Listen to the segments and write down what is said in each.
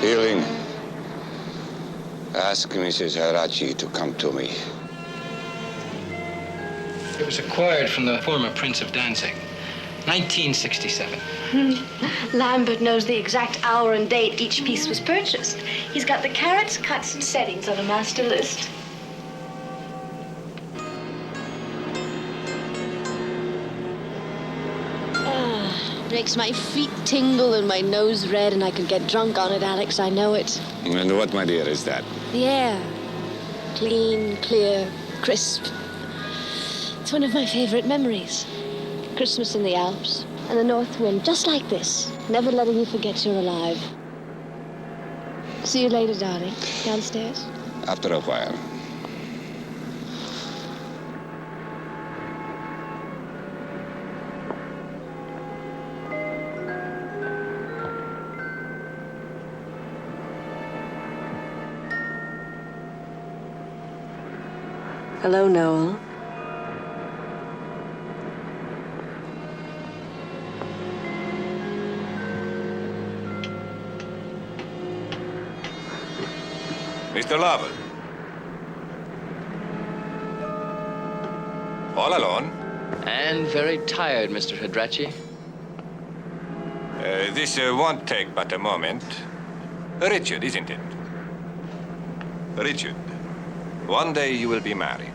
Ealing, ask Mrs. Harachi to come to me. It was acquired from the former Prince of Danzig, 1967. Lambert knows the exact hour and date each piece was purchased. He's got the carats, cuts, and settings on a master list. Makes my feet tingle and my nose red, and I could get drunk on it, Alex. I know it. And what, my dear, is that? The air. Clean, clear, crisp. It's one of my favorite memories. Christmas in the Alps and the north wind, just like this, never letting you forget you're alive. See you later, darling. Downstairs? After a while. Hello, Noel. Mr. Lovell. All alone? And very tired, Mr. Hadrachi. This won't take but a moment. Richard, isn't it? Richard, one day you will be married.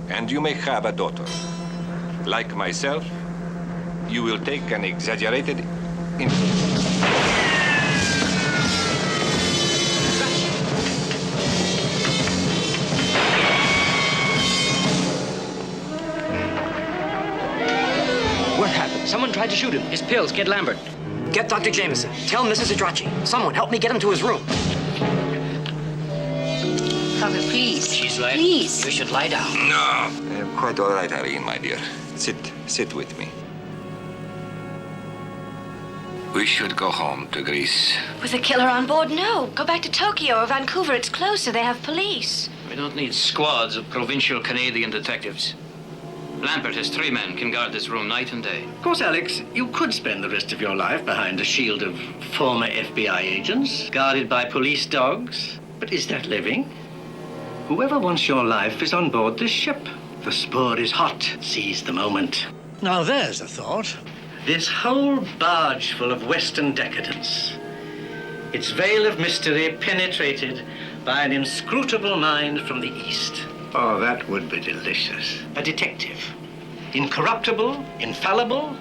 And you may have a daughter. Like myself, you will take an exaggerated interest. What happened? Someone tried to shoot him. His pills. Get Lambert. Get Dr. Jameson. Tell Mrs. Hadrachi. Someone help me get him to his room. Father, please. She's right. Please. You should lie down. No. I'm quite all right, Irene, my dear. Sit with me. We should go home to Greece. With a killer on board, no. Go back to Tokyo or Vancouver. It's closer. They have police. We don't need squads of provincial Canadian detectives. Lambert, his 3 men, can guard this room night and day. Of course, Alex, you could spend the rest of your life behind a shield of former FBI agents, guarded by police dogs. But is that living? Whoever wants your life is on board this ship. The spur is hot. Seize the moment. Now there's a thought. This whole barge full of Western decadence, its veil of mystery penetrated by an inscrutable mind from the East. Oh, that would be delicious. A detective. Incorruptible, infallible.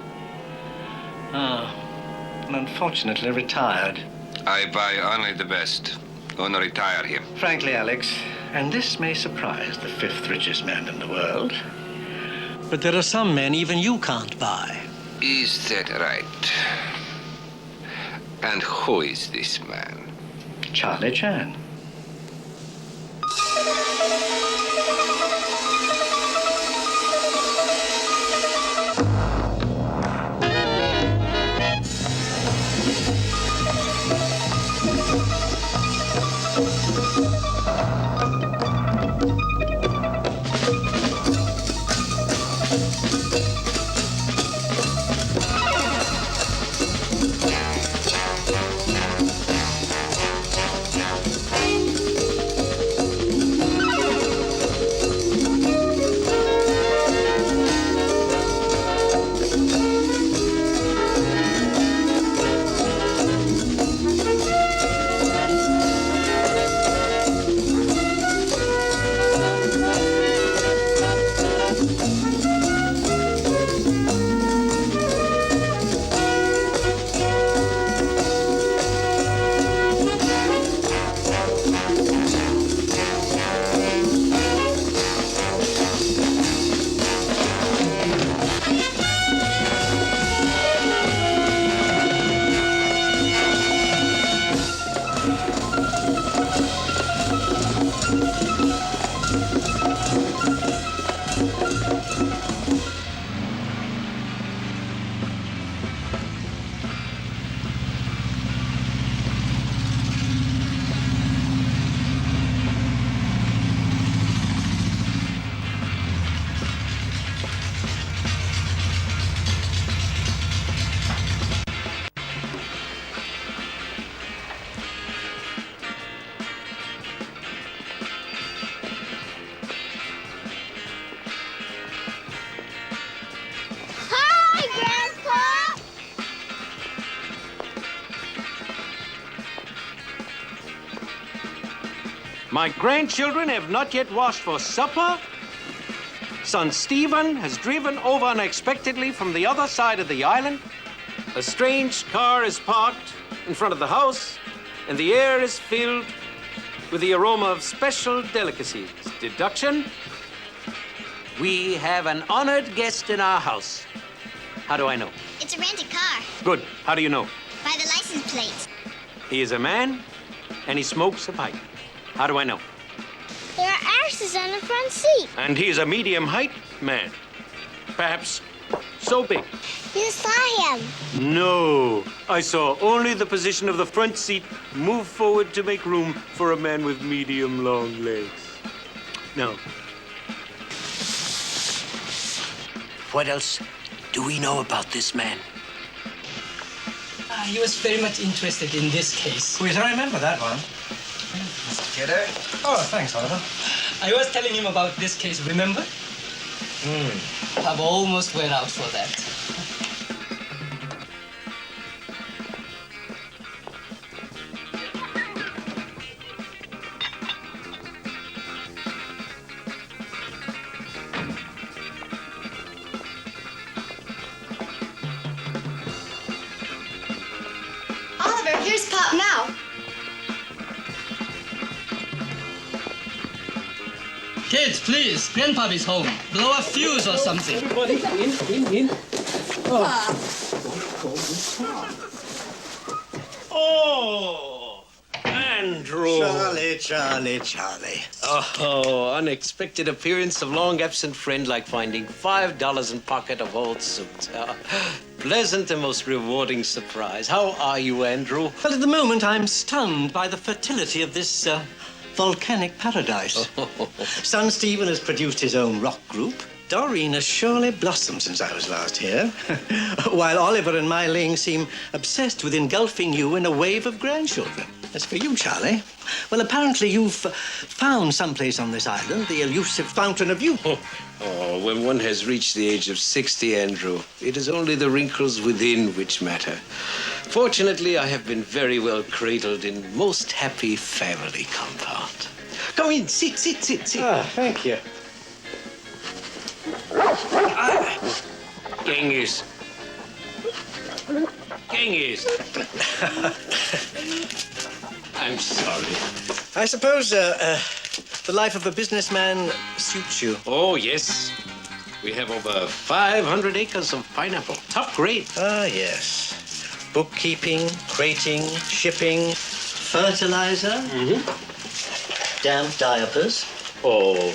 And unfortunately retired. I buy only the best. Don't retire him. Frankly, Alex, and this may surprise the 5th richest man in the world, But there are some men even you can't buy. Is that right? And who is this man? Charlie Chan. My grandchildren have not yet washed for supper. Son Stephen has driven over unexpectedly from the other side of the island. A strange car is parked in front of the house, and the air is filled with the aroma of special delicacies. Deduction: we have an honored guest in our house. How do I know? It's a rented car. Good. How do you know? By the license plate. He is a man, and he smokes a pipe. How do I know? There are ashes on the front seat. And he is a medium-height man. Perhaps so big. You saw him. No, I saw only the position of the front seat move forward to make room for a man with medium-long legs. No. What else do we know about this man? He was very much interested in this case. Yes, I remember that one. Mr. Kidder. Oh, thanks, Oliver. I was telling him about this case, remember? I've almost went out for that. Oliver, here's Pop now. Kids, please, Grandpappy's home. Blow a fuse or something. Everybody, in. Oh, Andrew. Charlie. Oh, unexpected appearance of long-absent friend like finding $5 in pocket of old suit. Pleasant and most rewarding surprise. How are you, Andrew? Well, at the moment, I'm stunned by the fertility of this volcanic paradise. Son Stephen has produced his own rock group. Doreen has surely blossomed since I was last here. While Oliver and Mai Ling seem obsessed with engulfing you in a wave of grandchildren. As for you, Charlie, well, apparently you've found someplace on this island the elusive fountain of youth. Oh, when one has reached the age of 60, Andrew, it is only the wrinkles within which matter. Fortunately, I have been very well cradled in most happy family compound. Come in, sit. Ah, thank you. Genghis. I'm sorry. I suppose the life of a businessman suits you. Oh, yes. We have over 500 acres of pineapple. Top grade. Ah, yes. Bookkeeping, crating, shipping, fertilizer, damp diapers. Oh,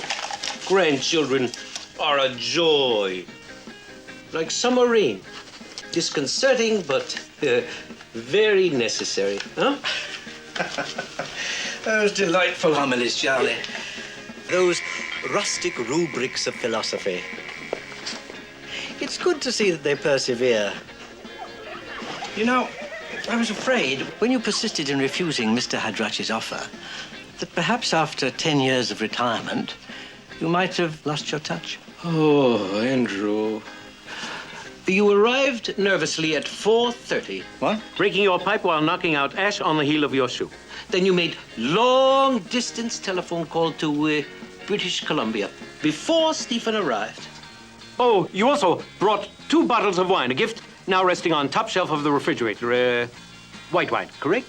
grandchildren are a joy. Like summer rain. Disconcerting, but very necessary. Huh? Those delightful homilies, Charlie. Those rustic rubrics of philosophy. It's good to see that they persevere. You know, I was afraid when you persisted in refusing Mr. Hadrachi's offer that perhaps after 10 years of retirement, you might have lost your touch. Oh, Andrew. You arrived nervously at 4:30. What? Breaking your pipe while knocking out ash on the heel of your shoe. Then you made long-distance telephone call to British Columbia before Stephen arrived. Oh, you also brought 2 bottles of wine, a gift now resting on top shelf of the refrigerator. White wine, correct?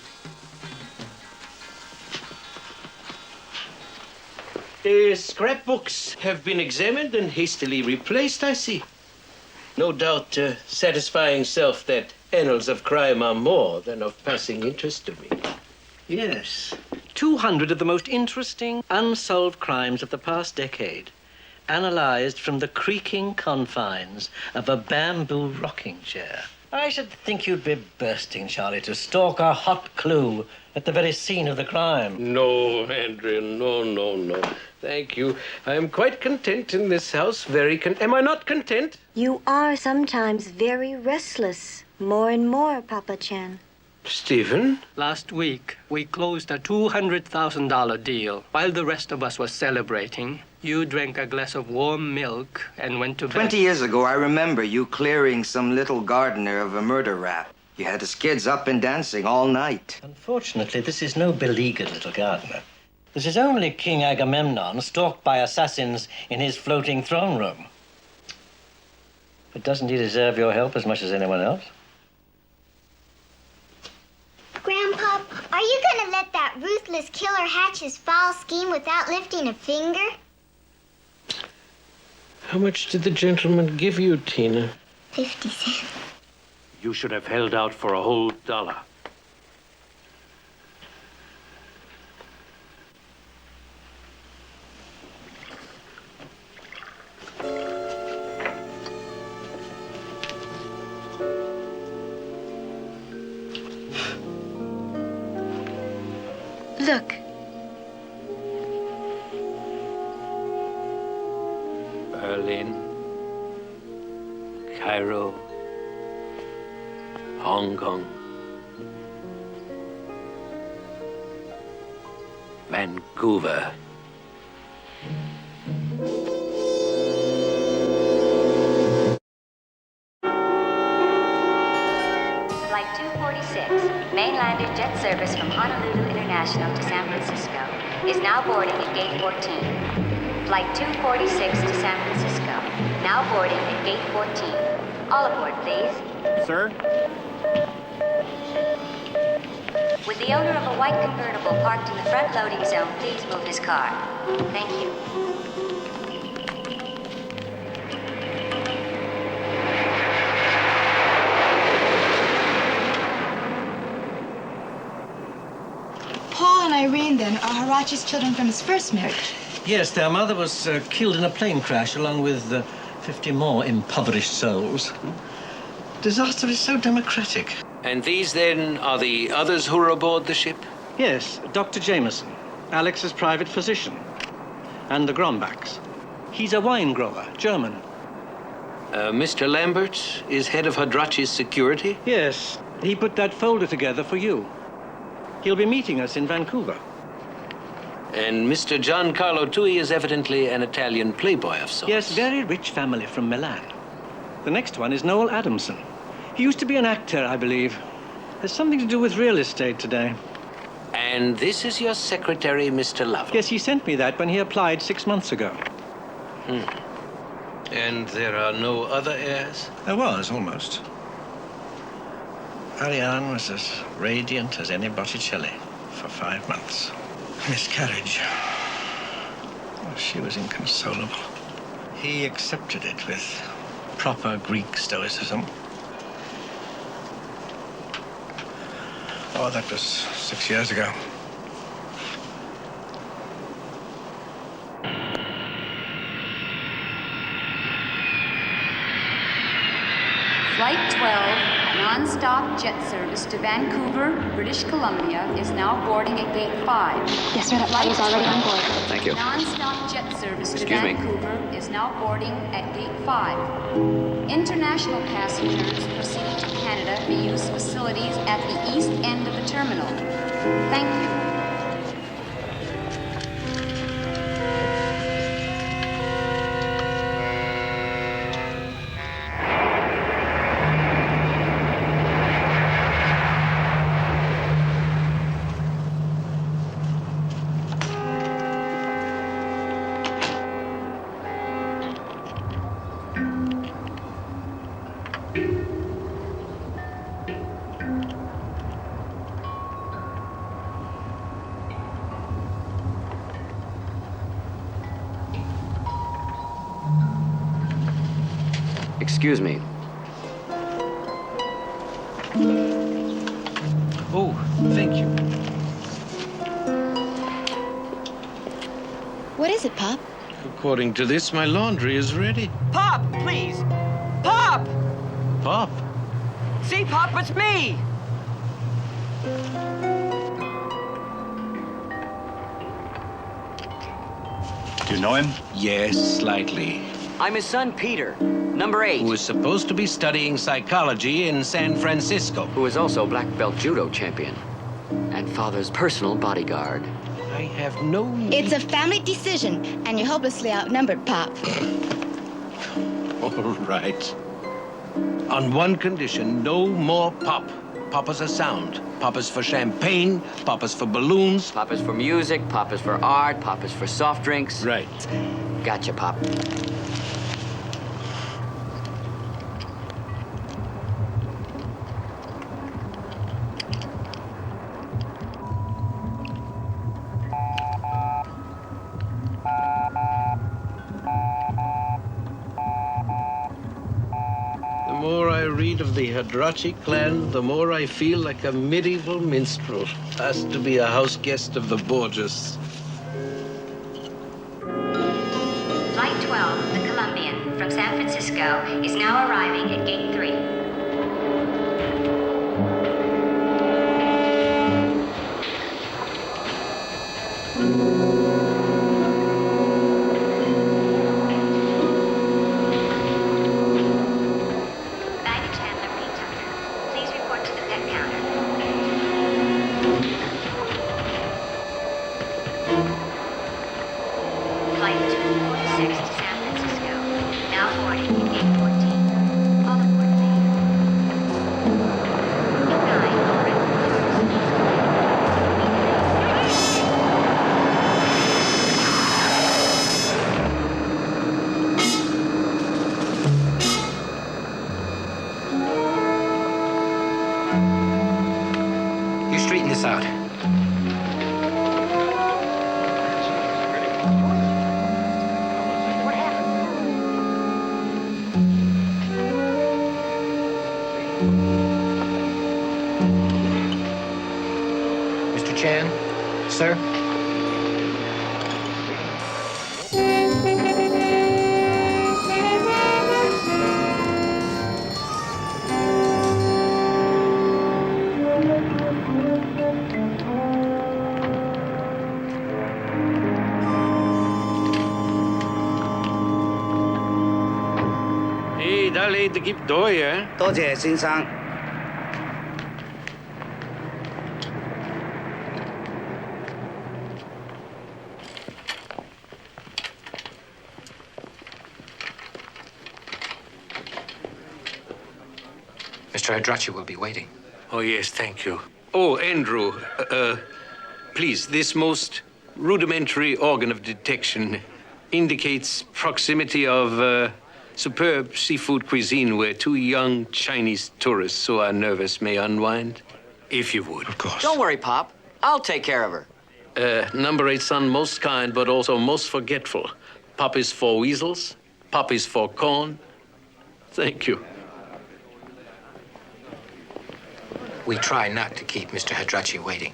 The scrapbooks have been examined and hastily replaced, I see. No doubt satisfying self that annals of crime are more than of passing interest to me. Yes. 200 of the most interesting unsolved crimes of the past decade, analyzed from the creaking confines of a bamboo rocking chair. I should think you'd be bursting, Charlie, to stalk a hot clue at the very scene of the crime. No, Andrew, no. Thank you. I am quite content in this house, am I not content? You are sometimes very restless. More and more, Papa Chan. Stephen? Last week, we closed a $200,000 deal. While the rest of us were celebrating, you drank a glass of warm milk and went to bed. 20 years ago, I remember you clearing some little gardener of a murder rap. You had his kids up and dancing all night. Unfortunately, this is no beleaguered little gardener. This is only King Agamemnon stalked by assassins in his floating throne room. But doesn't he deserve your help as much as anyone else? Grandpa, are you gonna let that ruthless killer hatch his foul scheme without lifting a finger? How much did the gentleman give you, Tina? 50 cents. You should have held out for a whole $1. Look. Berlin, Cairo, Hong Kong, Vancouver. Flight 246, mainlander jet service from Honolulu International to San Francisco, is now boarding at Gate 14. Flight 246 to San Francisco, now boarding at Gate 14. All aboard, please. Sir? Would the owner of a white convertible parked in the front loading zone please move his car? Thank you. Paul and Irene, then, are Harachi's children from his first marriage. Yes, their mother was killed in a plane crash along with 50 more impoverished souls. Disaster is so democratic. And these, then, are the others who are aboard the ship? Yes, Dr. Jameson, Alex's private physician, and the Grombachs. He's a wine grower, German. Mr. Lambert is head of Hadrachi's security? Yes, he put that folder together for you. He'll be meeting us in Vancouver. And Mr. Giancarlo Tui is evidently an Italian playboy of sorts. Yes, very rich family from Milan. The next one is Noel Adamson. He used to be an actor, I believe. There's something to do with real estate today. And this is your secretary, Mr. Lovell? Yes, he sent me that when he applied 6 months ago. And there are no other heirs? There was, almost. Ariane was as radiant as any Botticelli for 5 months. Miscarriage. Oh, she was inconsolable. He accepted it with proper Greek stoicism. Oh, that was 6 years ago. Flight 12, non-stop jet service to Vancouver, British Columbia, is now boarding at Gate 5. Yes, sir, that flight is already on board. Thank you. Non-stop jet service to Excuse me. Vancouver is now boarding at Gate 5. International passengers proceeding to Canada may use facilities at the east end of the terminal. Thank you. Excuse me. Oh, thank you. What is it, Pop? According to this, my laundry is ready. Pop, please. Pop! Pop? See, Pop, it's me. Do you know him? Yes, slightly. I'm his son, Peter, number 8. Who is supposed to be studying psychology in San Francisco. Who is also black belt judo champion. And father's personal bodyguard. I have no need... It's a family decision, and you're hopelessly outnumbered, Pop. All right. On one condition, no more pop. Pop is a sound. Pop is for champagne. Pop is for balloons. Pop is for music. Pop is for art. Pop is for soft drinks. Right. Gotcha, Pop. The more I read of the Hadrachi clan, the more I feel like a medieval minstrel asked to be a house guest of the Borgias. Flight 12, the Colombian, from San Francisco, is now arriving at Gate 3. Baggage handler Pete Tucker, please report to the pet counter. Flight 246 to San Francisco, now boarding at Gate 14. All aboard, please. Good night. You straighten this out. Mr. Chan, sir? Hey, daar leed ik door, hè? 多謝先生。 Mr. Hadrachi will be waiting. Oh, yes, thank you. Oh, Andrew, please, this most rudimentary organ of detection indicates proximity of superb seafood cuisine where two young Chinese tourists who are nervous may unwind. If you would. Of course. Don't worry, Pop. I'll take care of her. Number 8 son, most kind, but also most forgetful. Pop is for weasels. Pop is for corn. Thank you. We try not to keep Mr. Hadrachi waiting.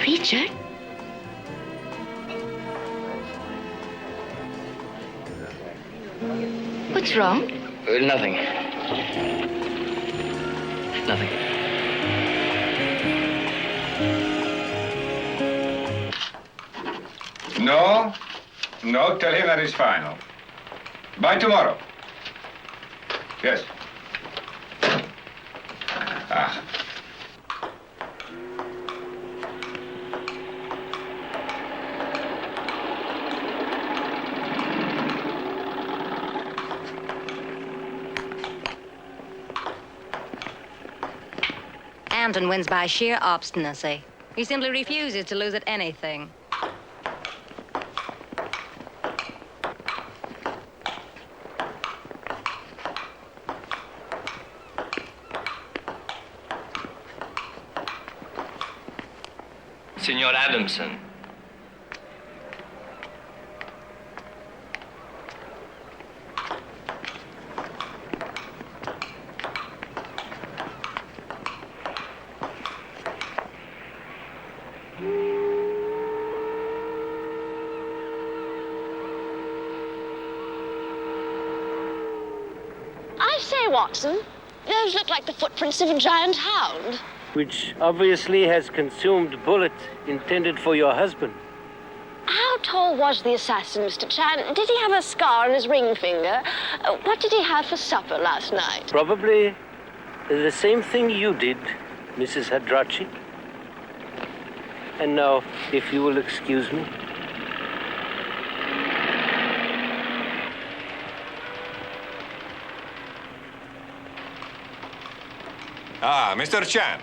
Richard? What's wrong? Nothing. Nothing. No, no, tell him that is final. By tomorrow. Yes. Ah. Hampton wins by sheer obstinacy. He simply refuses to lose at anything. Senor Adamson. I say, Watson, those look like the footprints of a giant hound. Which obviously has consumed bullet intended for your husband. How tall was the assassin, Mr. Chan? Did he have a scar on his ring finger? What did he have for supper last night? Probably the same thing you did. Mrs. Hadrachi. And now, if you will excuse me. Ah, Mr. Chan.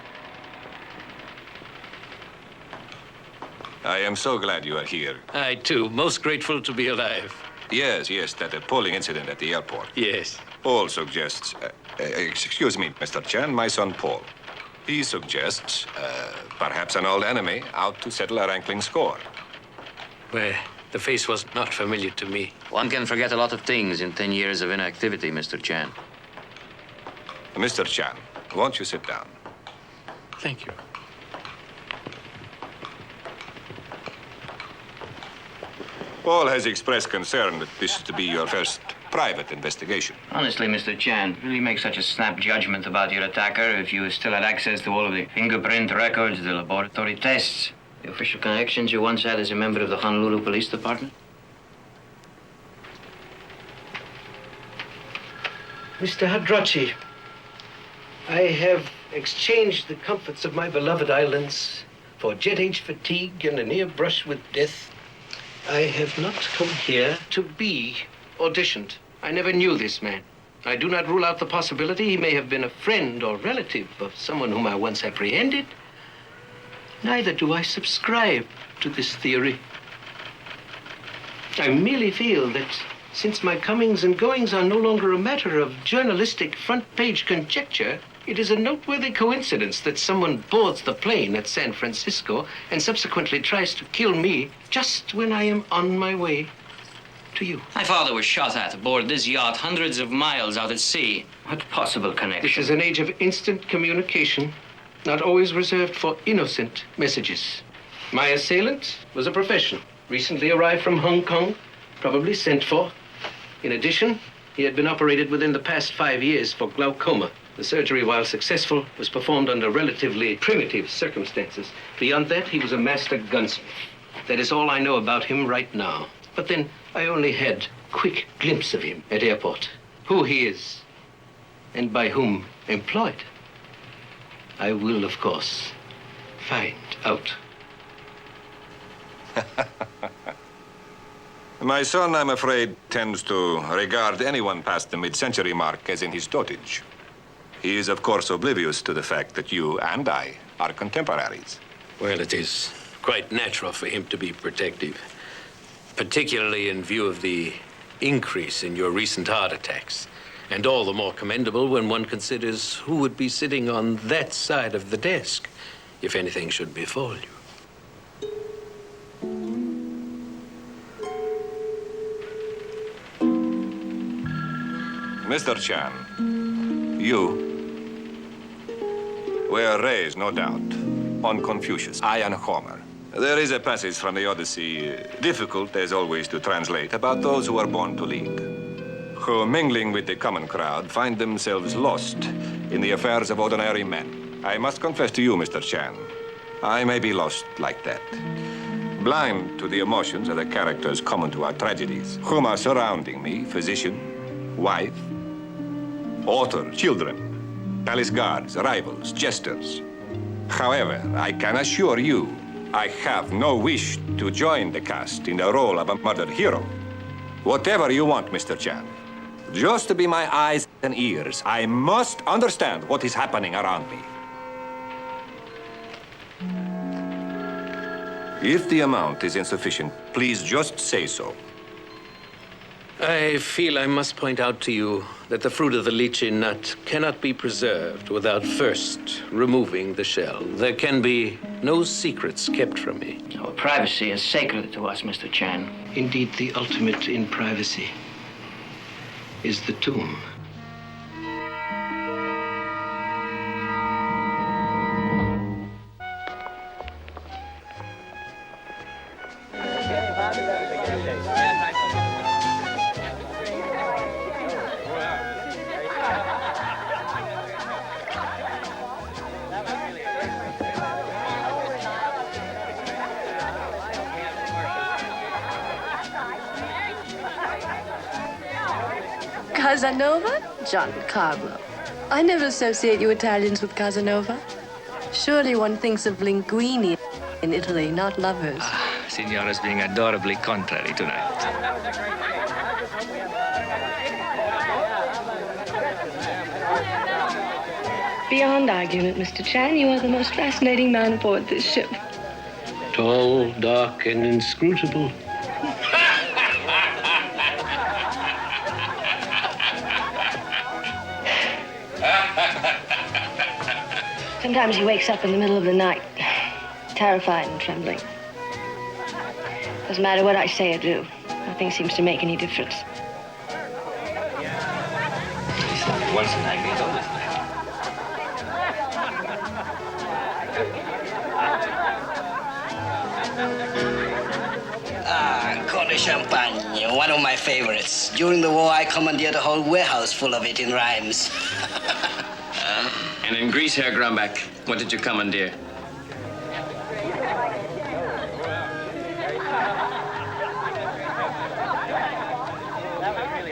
I am so glad you are here. I, too, most grateful to be alive. Yes, that appalling incident at the airport. Yes. Paul suggests... excuse me, Mr. Chan, my son Paul. He suggests perhaps an old enemy out to settle a rankling score. Well, the face was not familiar to me. One can forget a lot of things in 10 years of inactivity, Mr. Chan. Mr. Chan, won't you sit down? Thank you. Paul has expressed concern that this is to be your first private investigation. Honestly, Mr. Chan, will you make such a snap judgment about your attacker if you still had access to all of the fingerprint records, the laboratory tests, the official connections you once had as a member of the Honolulu Police Department? Mr. Hadrachi, I have exchanged the comforts of my beloved islands for jet-age fatigue and a near brush with death. I have not come here to be auditioned. I never knew this man. I do not rule out the possibility he may have been a friend or relative of someone whom I once apprehended. Neither do I subscribe to this theory. I merely feel that since my comings and goings are no longer a matter of journalistic front-page conjecture, it is a noteworthy coincidence that someone boards the plane at San Francisco and subsequently tries to kill me just when I am on my way to you. My father was shot at aboard this yacht hundreds of miles out at sea. What possible connection? This is an age of instant communication, not always reserved for innocent messages. My assailant was a professional, recently arrived from Hong Kong, probably sent for. In addition, he had been operated within the past 5 years for glaucoma. The surgery, while successful, was performed under relatively primitive circumstances. Beyond that, he was a master gunsmith. That is all I know about him right now. But then I only had a quick glimpse of him at airport. Who he is, and by whom employed, I will, of course, find out. My son, I'm afraid, tends to regard anyone past the mid-century mark as in his dotage. He is, of course, oblivious to the fact that you and I are contemporaries. Well, it is quite natural for him to be protective, particularly in view of the increase in your recent heart attacks. And all the more commendable when one considers who would be sitting on that side of the desk if anything should befall you. Mr. Chan, you were raised, no doubt, on Confucius. I am Homer. There is a passage from the Odyssey, difficult as always to translate, about those who are born to lead, who, mingling with the common crowd, find themselves lost in the affairs of ordinary men. I must confess to you, Mr. Chan, I may be lost like that, blind to the emotions of the characters common to our tragedies, whom are surrounding me: physician, wife, author, children, palace guards, rivals, jesters. However, I can assure you, I have no wish to join the cast in the role of a murdered hero. Whatever you want, Mr. Chan. Just to be my eyes and ears, I must understand what is happening around me. If the amount is insufficient, please just say so. I feel I must point out to you that the fruit of the lychee nut cannot be preserved without first removing the shell. There can be no secrets kept from me. Our privacy is sacred to us, Mr. Chan. Indeed, the ultimate in privacy is the tomb. Casanova? Giancarlo. I never associate you Italians with Casanova. Surely one thinks of linguini in Italy, not lovers. Signora's being adorably contrary tonight. Beyond argument, Mr. Chan, you are the most fascinating man aboard this ship. Tall, dark, and inscrutable. Sometimes he wakes up in the middle of the night, terrified and trembling. Doesn't matter what I say or do. Nothing seems to make any difference. Once a night means always a night. Cornish champagne, one of my favorites. During the war, I commandeered a whole warehouse full of it in rhymes. And in Greece, Herr Grumback, what did you commandeer?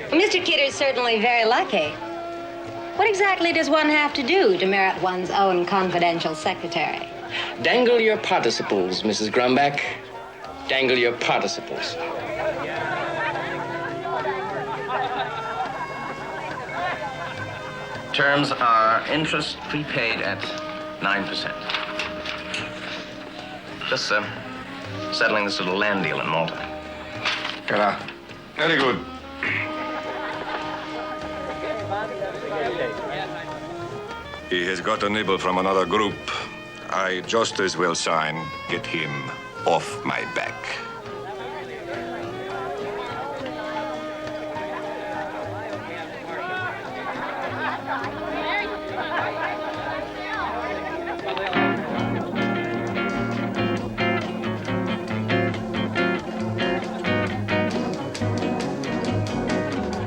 Mr. Kidder's certainly very lucky. What exactly does one have to do to merit one's own confidential secretary? Dangle your participles, Mrs. Grumback. Dangle your participles. Terms are interest prepaid at 9%. Just settling this little land deal in Malta. Very good. He has got a nibble from another group. I just as well get him off my back.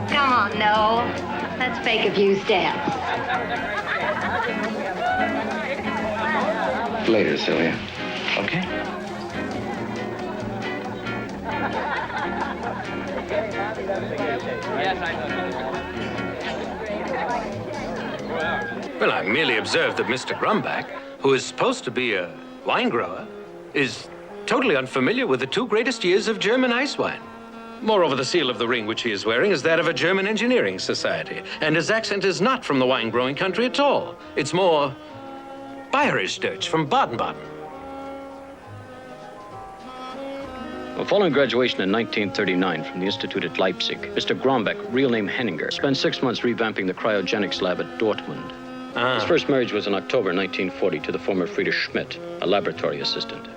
Come on, Noel. Let's fake a few steps. Later, Sylvia. Okay? Well, I merely observed that Mr. Grumback, who is supposed to be a wine grower, is totally unfamiliar with the two greatest years of German ice wine. Moreover, the seal of the ring which he is wearing is that of a German engineering society, and his accent is not from the wine-growing country at all. It's more Bayerisch Deutsch from Baden-Baden. Well, following graduation in 1939 from the Institute at Leipzig, Mr. Grombeck, real name Henninger, spent 6 months revamping the cryogenics lab at Dortmund. His first marriage was in October 1940 to the former Frieda Schmidt, a laboratory assistant.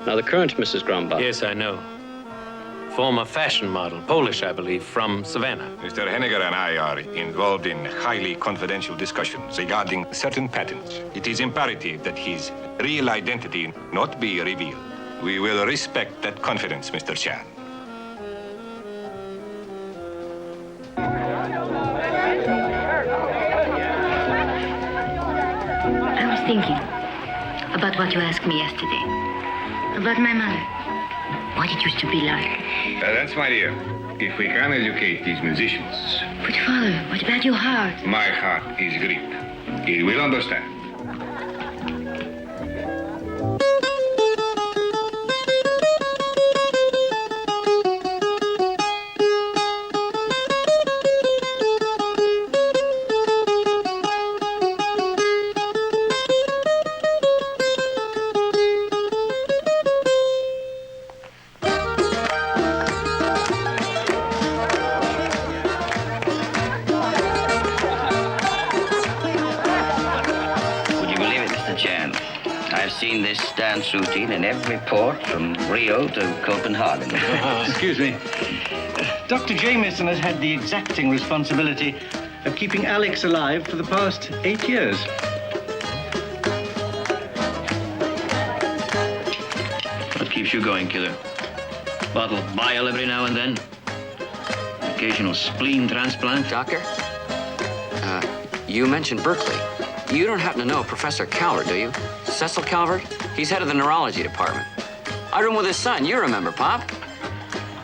Now, the current Mrs. Grombach... Yes, I know. Former fashion model, Polish, I believe, from Savannah. Mr. Henniger and I are involved in highly confidential discussions regarding certain patents. It is imperative that his real identity not be revealed. We will respect that confidence, Mr. Chan. I was thinking about what you asked me yesterday. About my mother. What it used to be like. That's my dear. If we can educate these musicians, But Father, what about your heart? my heart is Greek. It will understand. Would you believe it, Mr. Chan? I've seen this dance routine in every port from Rio to Copenhagen. Excuse me. Dr. Jameson has had the exacting responsibility of keeping Alex alive for the past 8 years. What keeps you going, killer? Bottle of bile every now and then? Occasional spleen transplant? Doctor? You mentioned Berkeley. You don't happen to know Professor Calvert, do you? Cecil Calvert? He's head of the neurology department. I room with his son. You remember, Pop?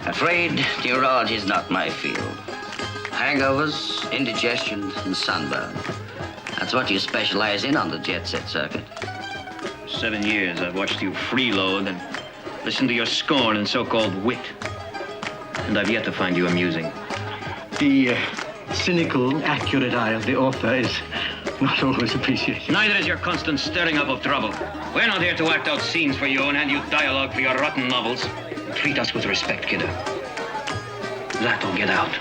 Afraid neurology is not my field. Hangovers, indigestion, and sunburn. That's what you specialize in on the jet set circuit. 7 years, I've watched you freeload and listened to your scorn and so-called wit. And I've yet to find you amusing. The cynical, accurate eye of the author is not always appreciated. Neither is your constant stirring up of trouble. We're not here to act out scenes for you and hand you dialogue for your rotten novels. Treat us with respect, kiddo. That'll get out.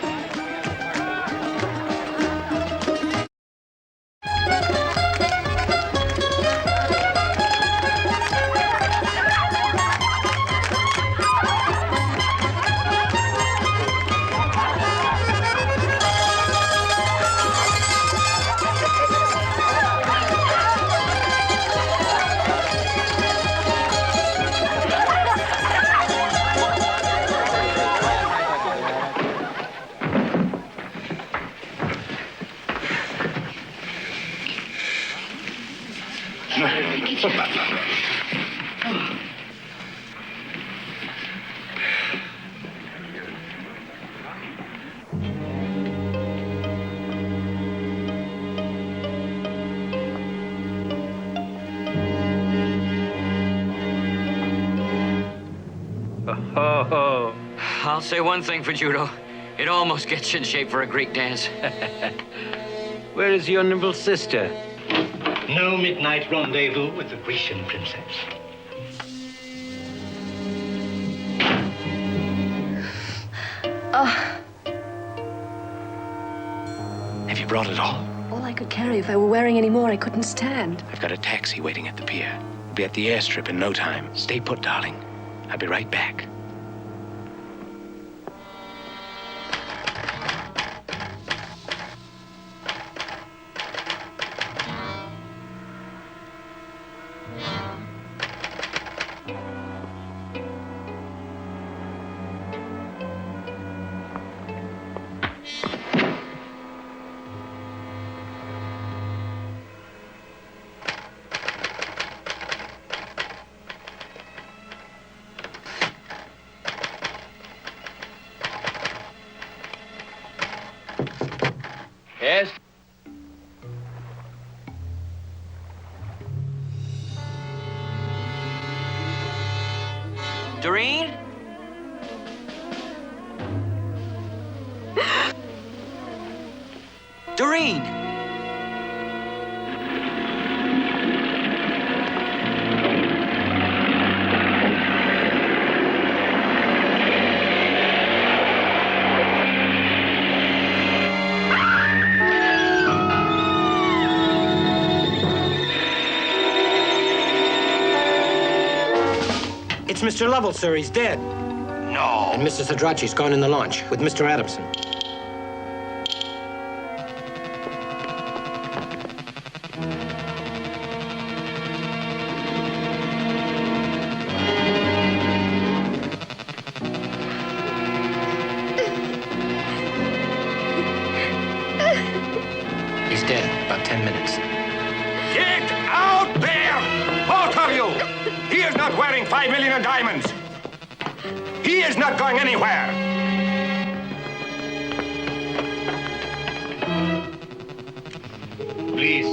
I'll say one thing for judo. It almost gets you in shape for a Greek dance. Where is your nimble sister? No midnight rendezvous with the Grecian princess. Have you brought it all? All I could carry. If I were wearing any more, I couldn't stand. I've got a taxi waiting at the pier. We'll be at the airstrip in no time. Stay put, darling. I'll be right back. Yes? Doreen? Doreen! It's Mr. Lovell, sir. He's dead. No. And Mrs. Hadrachi's gone in the launch with Mr. Adamson. He's dead. About 10 minutes. Get out there! Both of you! He is not wearing 5 million in diamonds. He is not going anywhere. Please,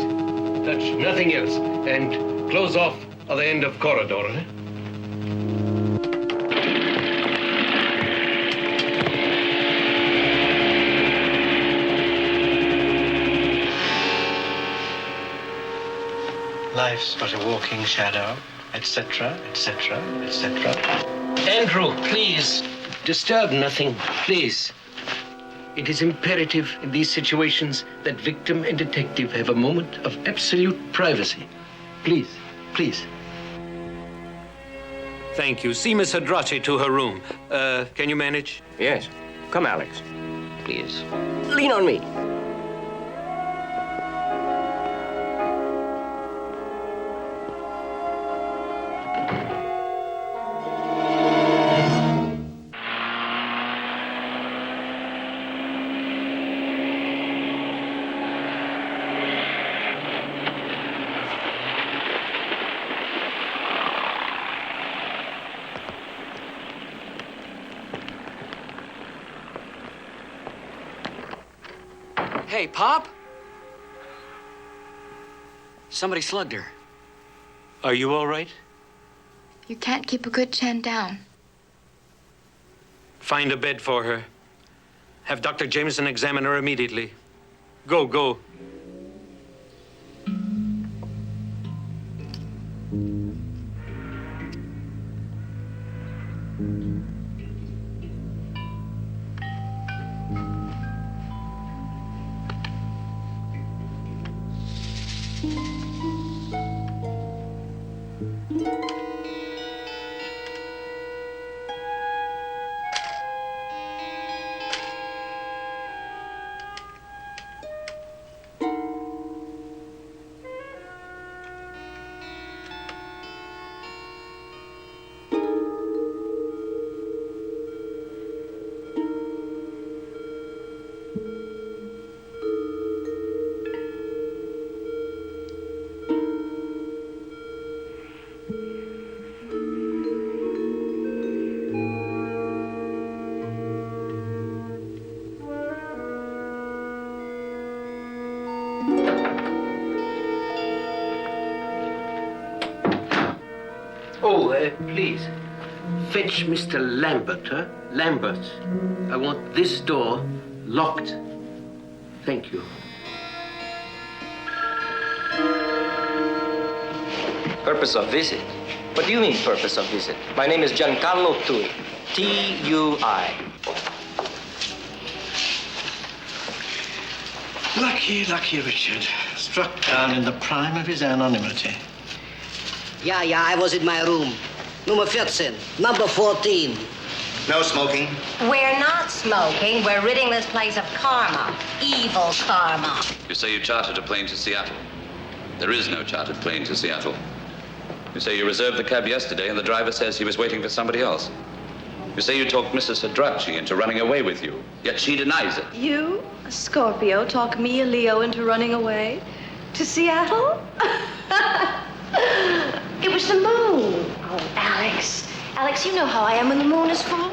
touch nothing else. And close off at the end of corridor. Eh? Life's but a walking shadow, etc., etc., etc. Andrew, please, disturb nothing, please. It is imperative in these situations that victim and detective have a moment of absolute privacy. Please, please. Thank you. See Miss Hadrachi to her room. Can you manage? Yes. Come, Alex. Please. Lean on me. Hey, Pop? Somebody slugged her. Are you all right? You can't keep a good chin down. Find a bed for her. Have Dr. Jameson examine her immediately. Go, go. Please, fetch Mr. Lambert, huh? Lambert. I want this door locked. Thank you. Purpose of visit? What do you mean, purpose of visit? My name is Giancarlo Tui. T-U-I. Lucky Richard. Struck down in the prime of his anonymity. Yeah, I was in my room. Number 14, number 14. No smoking. We're not smoking. We're ridding this place of karma. Evil karma. You say you chartered a plane to Seattle. There is no chartered plane to Seattle. You say you reserved the cab yesterday and the driver says he was waiting for somebody else. You say you talked Mrs. Hadrachi into running away with you, yet she denies it. You, a Scorpio, talk me, a Leo, into running away? To Seattle? It was the moon. Oh, Alex. Alex, you know how I am when the moon is full.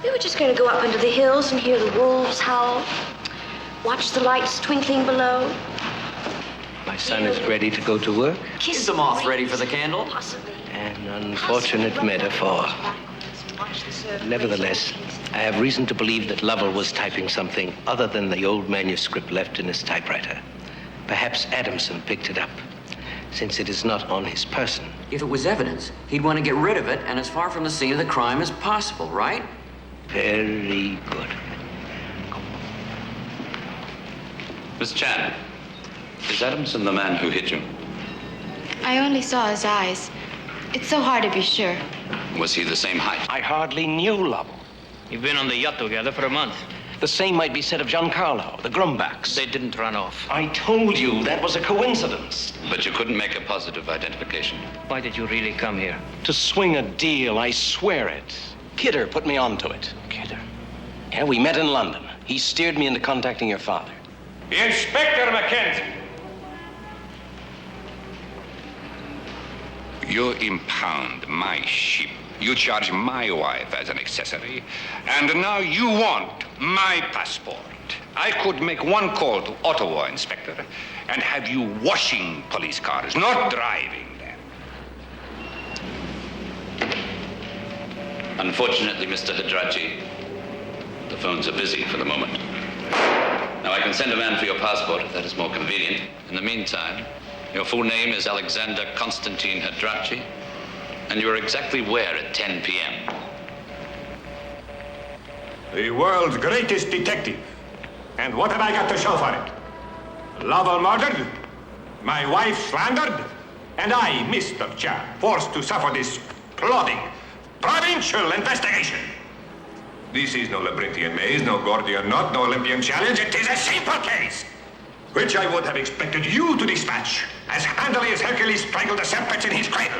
We were just going to go up into the hills and hear the wolves howl. Watch the lights twinkling below. My son is ready to go to work. Is the moth ready for the candle? An unfortunate metaphor. Nevertheless, I have reason to believe that Lovell was typing something other than the old manuscript left in his typewriter. Perhaps Adamson picked it up, since it is not on his person. If it was evidence, he'd want to get rid of it and as far from the scene of the crime as possible, right? Very good. Miss Chan, is Adamson the man who hit you? I only saw his eyes. It's so hard to be sure. Was he the same height? I hardly knew Lovell. You've been on the yacht together for a month. The same might be said of Giancarlo, the Grumbachs. They didn't run off. I told you that was a coincidence. But you couldn't make a positive identification. Why did you really come here? To swing a deal, I swear it. Kidder put me onto it. Kidder? Yeah, we met in London. He steered me into contacting your father. Inspector Mackenzie! You impound my ship. You charge my wife as an accessory. And now you want my passport. I could make one call to Ottawa, Inspector, and have you washing police cars, not driving them. Unfortunately, Mr. Hadrachi, the phones are busy for the moment. Now, I can send a man for your passport if that is more convenient. In the meantime, your full name is Alexander Constantine Hadrachi, and you're exactly where at 10 p.m.? The world's greatest detective. And what have I got to show for it? Lovell murdered, my wife slandered, and I, Mr. Chan, forced to suffer this plodding, provincial investigation. This is no labyrinthian maze, no Gordian knot, no Olympian challenge. It is a simple case, which I would have expected you to dispatch as handily as Hercules strangled the serpents in his cradle.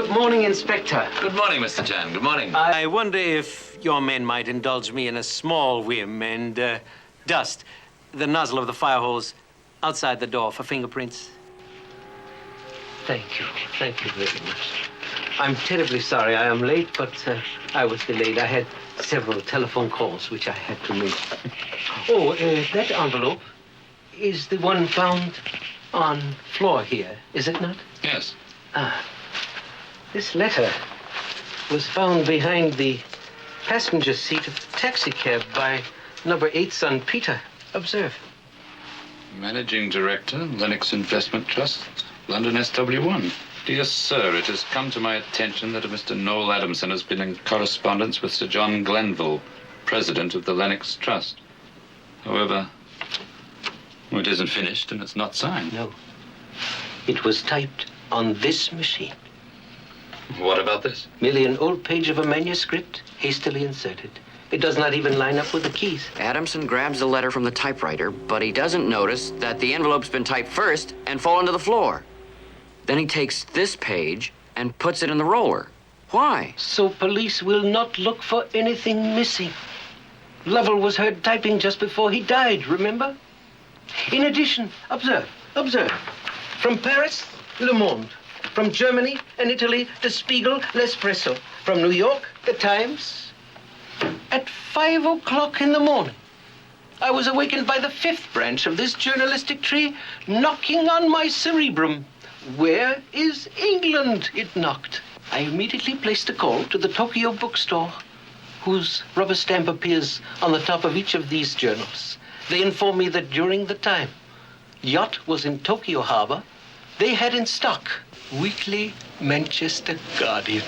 Good morning, Inspector. Good morning, Mr. Chan. Good morning. I wonder if your men might indulge me in a small whim and dust the nozzle of the fire hose outside the door for fingerprints. Thank you. Thank you very much. I'm terribly sorry I am late, but I was delayed. I had several telephone calls which I had to make. Oh, that envelope is the one found on floor here, is it not? Yes. Ah. This letter was found behind the passenger seat of the taxicab by number 8 son Peter. Observe. Managing Director, Lennox Investment Trust, London SW1. Dear sir, it has come to my attention that a Mr. Noel Adamson has been in correspondence with Sir John Glenville, President of the Lennox Trust. However, it isn't finished and it's not signed. No. It was typed on this machine. What about this? Merely an old page of a manuscript, hastily inserted. It does not even line up with the keys. Adamson grabs the letter from the typewriter, but he doesn't notice that the envelope's been typed first and fallen to the floor. Then he takes this page and puts it in the roller. Why? So police will not look for anything missing. Lovell was heard typing just before he died, remember? In addition, observe. From Paris, Le Monde. From Germany and Italy, Der Spiegel, L'Espresso. From New York, The Times. At 5 o'clock in the morning, I was awakened by the 5th branch of this journalistic tree knocking on my cerebrum. Where is England? It knocked. I immediately placed a call to the Tokyo bookstore, whose rubber stamp appears on the top of each of these journals. They informed me that during the time yacht was in Tokyo harbor, they had in stock Weekly Manchester Guardian.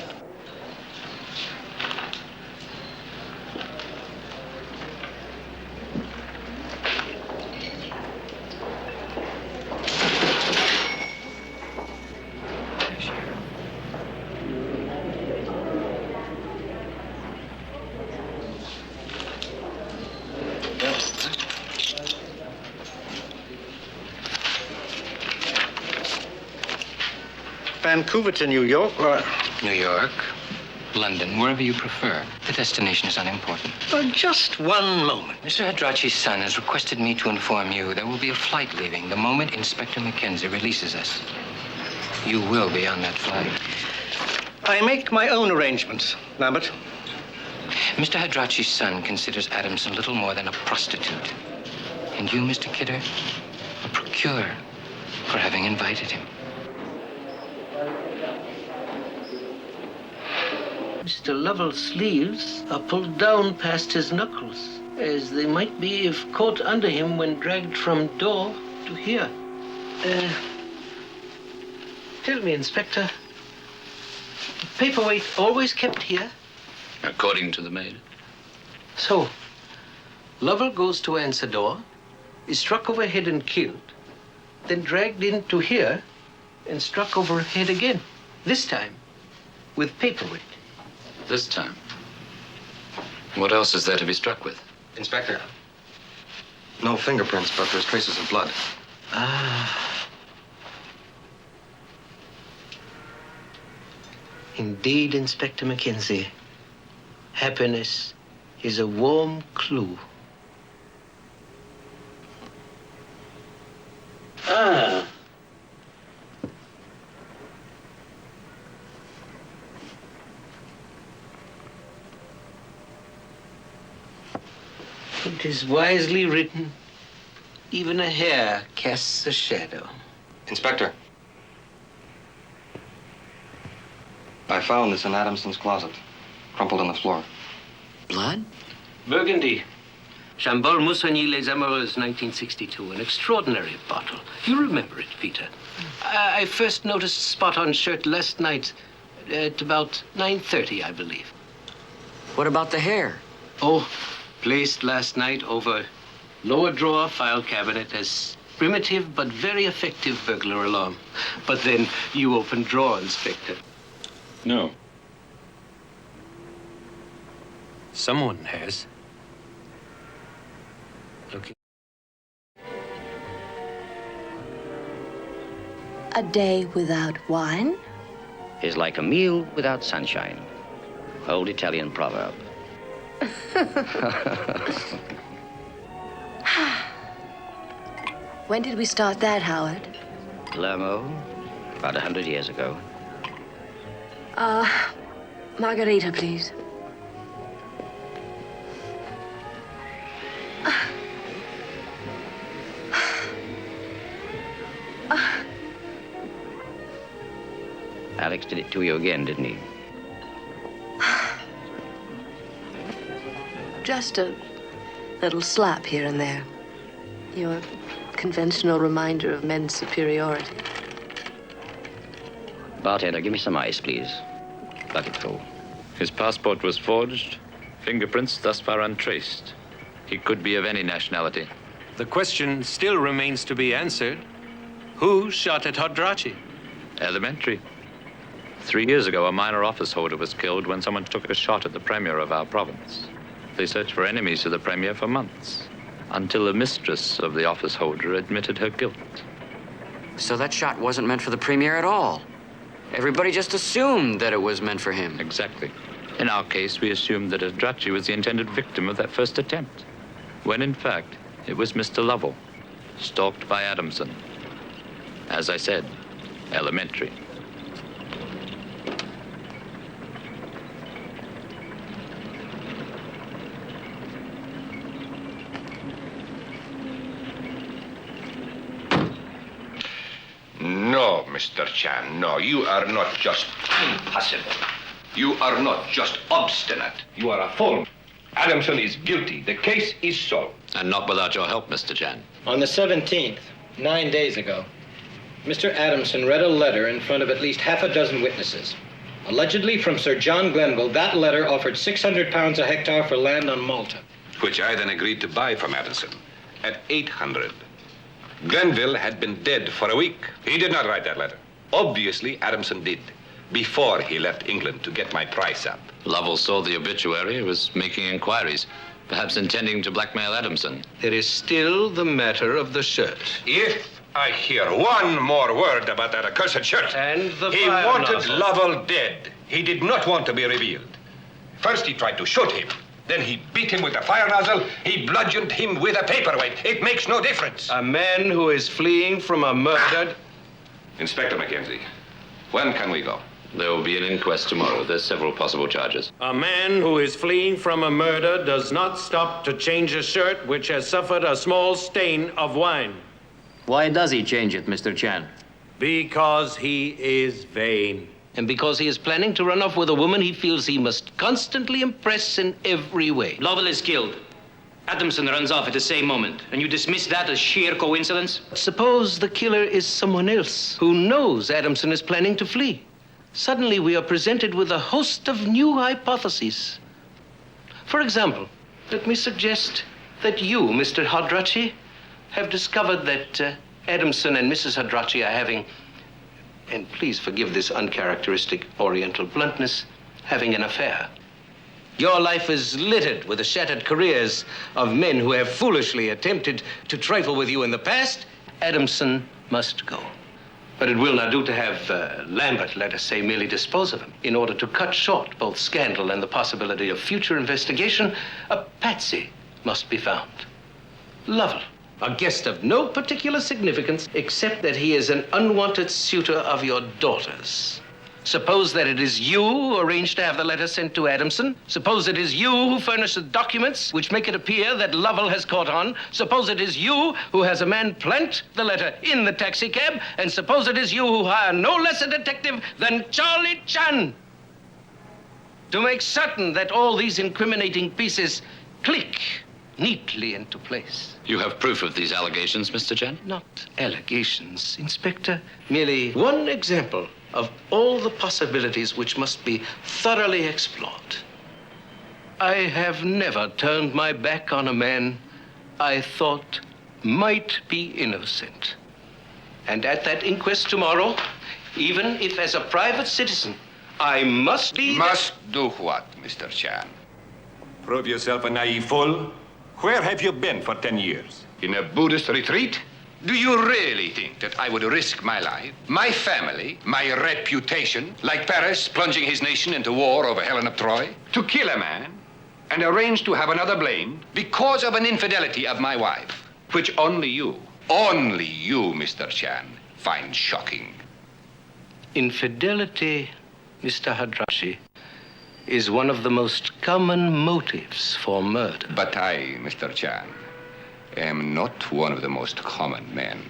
Vancouver to New York, or... New York, London, wherever you prefer. The destination is unimportant. Just one moment. Mr. Hadrachi's son has requested me to inform you there will be a flight leaving the moment Inspector Mackenzie releases us. You will be on that flight. I make my own arrangements, Lambert. Mr. Hadrachi's son considers Adamson little more than a prostitute. And you, Mr. Kidder, a procurer for having invited him. Mr. Lovell's sleeves are pulled down past his knuckles, as they might be if caught under him when dragged from door to here. Tell me, Inspector, paperweight always kept here? According to the maid. So, Lovell goes to answer door, is struck overhead and killed, then dragged into here and struck overhead again, this time with paperweight. This time? What else is there to be struck with? Inspector. No fingerprints, but there's traces of blood. Ah. Indeed, Inspector Mackenzie, happiness is a warm clue. Ah. It is wisely written. Even a hair casts a shadow. Inspector. I found this in Adamson's closet, crumpled on the floor. Blood? Burgundy. Chambol Moussigny Les Amoureuses, 1962. An extraordinary bottle. You remember it, Peter. I first noticed a spot on shirt last night at about 9:30, I believe. What about the hair? Oh, placed last night over lower drawer file cabinet as primitive but very effective burglar alarm. But then you opened drawer, Inspector. No. Someone has. Looking. A day without wine? is like a meal without sunshine. Old Italian proverb. When did we start that, Howard? Lermo, about 100 years ago. Margarita, please. Alex did it to you again, didn't he? Just a little slap here and there. Your conventional reminder of men's superiority. Bartender, give me some ice, please. Bucket full. His passport was forged, fingerprints thus far untraced. He could be of any nationality. The question still remains to be answered. Who shot at Hadrachi? Elementary. 3 years ago, a minor office holder was killed when someone took a shot at the premier of our province. They searched for enemies of the premier for months, until the mistress of the office holder admitted her guilt. So that shot wasn't meant for the premier at all. Everybody just assumed that it was meant for him. Exactly. In our case, we assumed that Hadrachi was the intended victim of that first attempt, when in fact, it was Mr. Lovell, stalked by Adamson. As I said, elementary. No, Mr. Chan, no. You are not just impossible. You are not just obstinate. You are a fool. Adamson is guilty. The case is solved. And not without your help, Mr. Chan. On the 17th, 9 days ago, Mr. Adamson read a letter in front of at least half a dozen witnesses. Allegedly from Sir John Glenville, that letter offered 600 pounds a hectare for land on Malta. Which I then agreed to buy from Adamson at 800. Glenville had been dead for a week. He did not write that letter. Obviously, Adamson did, before he left England to get my price up. Lovell saw the obituary, was making inquiries, perhaps intending to blackmail Adamson. There is still the matter of the shirt. If I hear one more word about that accursed shirt, And the he fire wanted nozzle. Lovell dead. He did not want to be revealed. First, he tried to shoot him. Then he beat him with a fire nozzle. He bludgeoned him with a paperweight. It makes no difference. A man who is fleeing from a murdered... Inspector Mackenzie, when can we go? There will be an inquest tomorrow. There's several possible charges. A man who is fleeing from a murder does not stop to change a shirt which has suffered a small stain of wine. Why does he change it, Mr. Chan? Because he is vain. And because he is planning to run off with a woman he feels he must constantly impress in every way. Lovell is killed. Adamson runs off at the same moment, and you dismiss that as sheer coincidence? Suppose the killer is someone else who knows Adamson is planning to flee. Suddenly we are presented with a host of new hypotheses. For example, let me suggest that you, Mr. Hadrachi, have discovered that Adamson and Mrs. Hadrachi are having, and please forgive this uncharacteristic Oriental bluntness, having an affair. Your life is littered with the shattered careers of men who have foolishly attempted to trifle with you in the past. Adamson must go. But it will not do to have Lambert, let us say, merely dispose of him. In order to cut short both scandal and the possibility of future investigation, a patsy must be found. Lovell, a guest of no particular significance, except that he is an unwanted suitor of your daughter's. Suppose that it is you who arranged to have the letter sent to Adamson. Suppose it is you who furnish the documents which make it appear that Lovell has caught on. Suppose it is you who has a man plant the letter in the taxicab. And suppose it is you who hire no less a detective than Charlie Chan to make certain that all these incriminating pieces click neatly into place. You have proof of these allegations, Mr. Chan? Not allegations, Inspector. Merely one example of all the possibilities which must be thoroughly explored. I have never turned my back on a man I thought might be innocent. And at that inquest tomorrow, even if as a private citizen, I must be... Must do what, Mr. Chan? Prove yourself a naive fool? Where have you been for 10 years? In a Buddhist retreat? Do you really think that I would risk my life, my family, my reputation, like Paris plunging his nation into war over Helen of Troy, to kill a man and arrange to have another blamed because of an infidelity of my wife, which only you, Mr. Chan, find shocking? Infidelity, Mr. Hadrachi, is one of the most common motives for murder. But I, Mr. Chan, am not one of the most common men.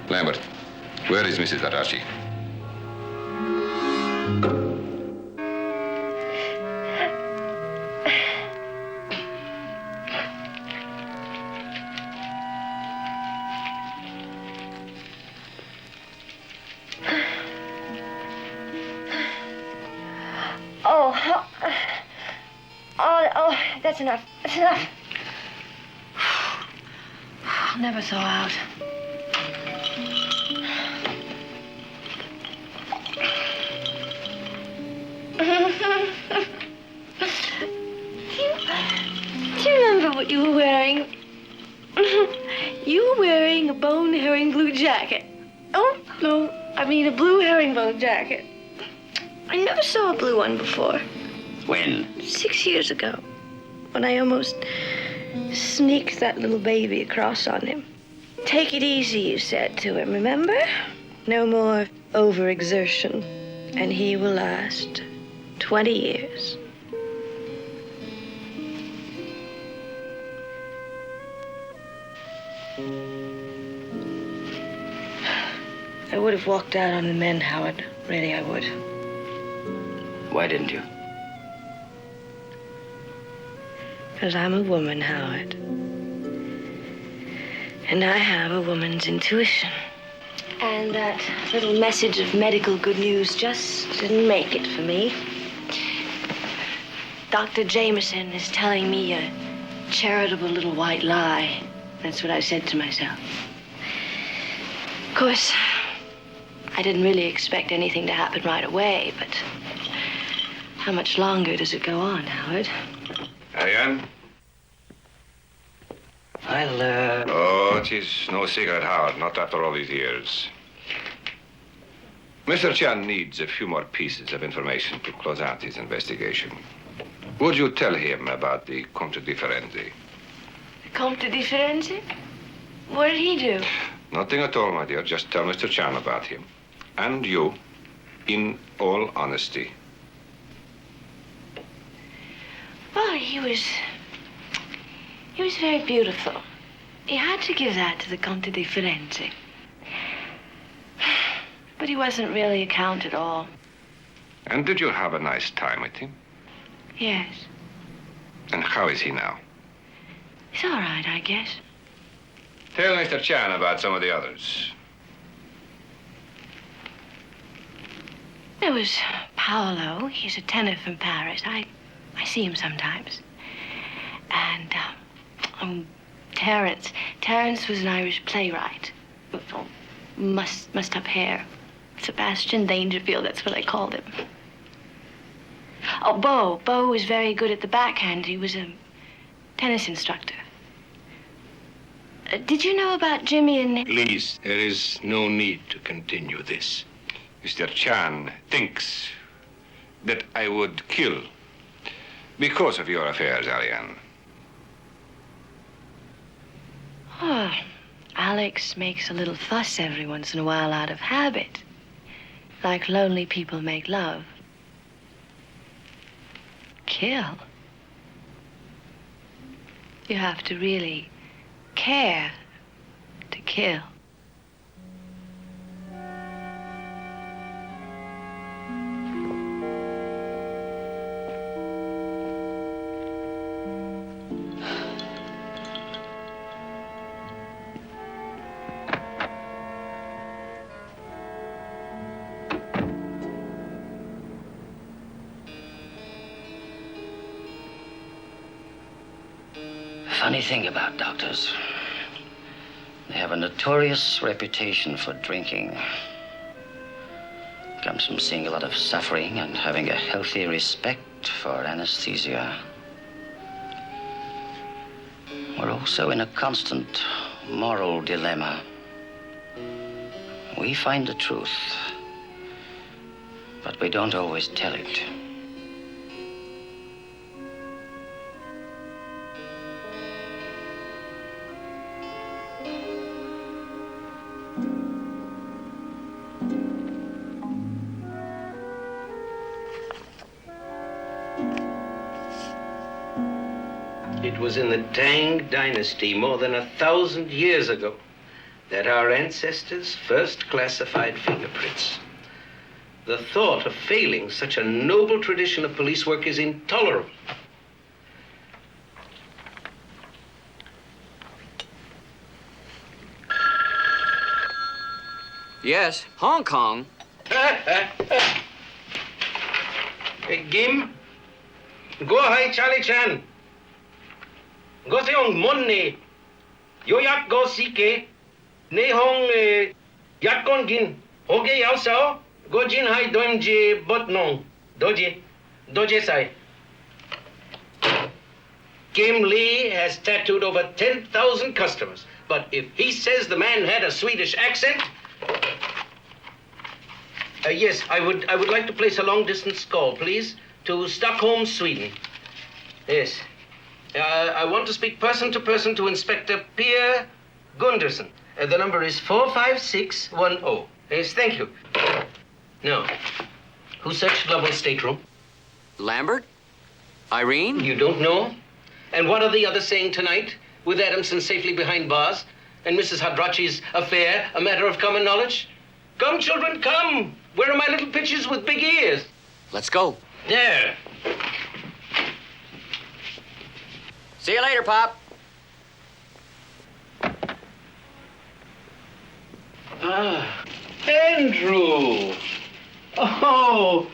Lambert, where is Mrs. Hadrachi? Oh, that's enough. That's enough. I'll never thaw out. Do you remember what you were wearing? You were wearing a bone herring blue jacket. Oh, no, I mean a blue herringbone jacket. I never saw a blue one before. When? 6 years ago, when I almost sneaked that little baby across on him. Take it easy, you said to him, remember? No more overexertion, and he will last 20 years. I would have walked out on the men, Howard. Really, I would. Why didn't you? Because I'm a woman, Howard. And I have a woman's intuition. And that little message of medical good news just didn't make it for me. Dr. Jameson is telling me a charitable little white lie. That's what I said to myself. Of course, I didn't really expect anything to happen right away, but how much longer does it go on, Howard? Ariane? I'll, Oh, it is no secret, Howard, not after all these years. Mr. Chan needs a few more pieces of information to close out his investigation. Would you tell him about the Comte di Firenze? Comte di Firenze? What did he do? Nothing at all, my dear. Just tell Mr. Chan about him. And you, in all honesty. Well, he was very beautiful. You had to give that to the Comte di Firenze. But he wasn't really a count at all. And did you have a nice time with him? Yes. And how is he now? He's all right, I guess. Tell Mr. Chan about some of the others. There was Paolo. He's a tenor from Paris. I see him sometimes. And Terence. Terence was an Irish playwright. Must have hair. Sebastian Dangerfield, that's what I called him. Oh, Bo. Bo was very good at the backhand. He was a tennis instructor. Did you know about Jimmy and... Please, there is no need to continue this. Mr. Chan thinks that I would kill because of your affairs, Ariane. Oh, Alex makes a little fuss every once in a while out of habit. Like lonely people make love. Kill. You have to really care to kill. Funny thing about doctors. They have a notorious reputation for drinking. Comes from seeing a lot of suffering and having a healthy respect for anesthesia. we're also in a constant moral dilemma. We find the truth, but we don't always tell it. It was in the Tang Dynasty more than 1,000 years ago that our ancestors first classified fingerprints. The thought of failing such a noble tradition of police work is intolerable. Yes, Hong Kong. Hey, Gim, go hi Charlie Chan. Go se hong mon ne. Yo yak go si ke. Ne hong yak kon gin. Hoge yao sao. Go jin hai doim je bot nong. Doje sai. Kim Lee has tattooed over 10,000 customers. But if he says the man had a Swedish accent... yes, I would like to place a long-distance call, please, to Stockholm, Sweden. Yes. I want to speak person to Inspector Pierre Gunderson. The number is 45610. Yes, thank you. No. Who searched Lovell's stateroom? Lambert? Irene? You don't know? And what are the others saying tonight, with Adamson safely behind bars, and Mrs. Hadrachi's affair a matter of common knowledge? Come, children, come! Where are my little pitches with big ears? Let's go. There. See you later, Pop. Ah, Andrew! Oh,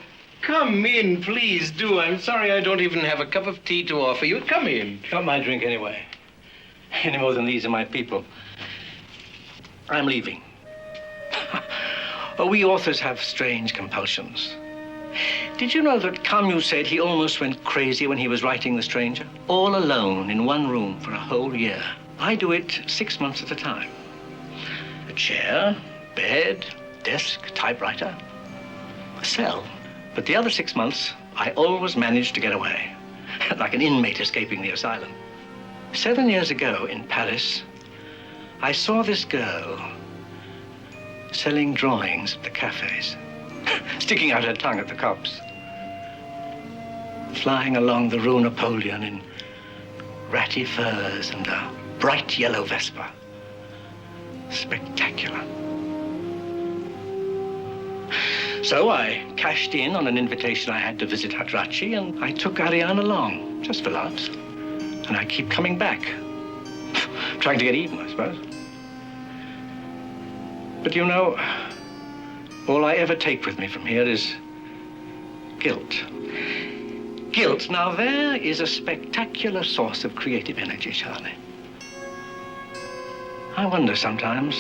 come in, please do. I'm sorry I don't even have a cup of tea to offer you. Come in. Not my drink anyway. Any more than these are my people. I'm leaving. We authors have strange compulsions. Did you know that Camus said he almost went crazy when he was writing The Stranger? All alone in one room for a whole year. I do it 6 months at a time. A chair, bed, desk, typewriter, a cell. But the other 6 months, I always managed to get away, like an inmate escaping the asylum. 7 years ago in Paris, I saw this girl selling drawings at the cafes, sticking out her tongue at the cops, flying along the Rue Napoleon in ratty furs and a bright yellow Vespa. Spectacular. So I cashed in on an invitation I had to visit Hadrachi, and I took Ariane along, just for laughs. And I keep coming back, trying to get even, I suppose. But you know, all I ever take with me from here is guilt. Guilt. Now, there is a spectacular source of creative energy, Charlie. I wonder sometimes,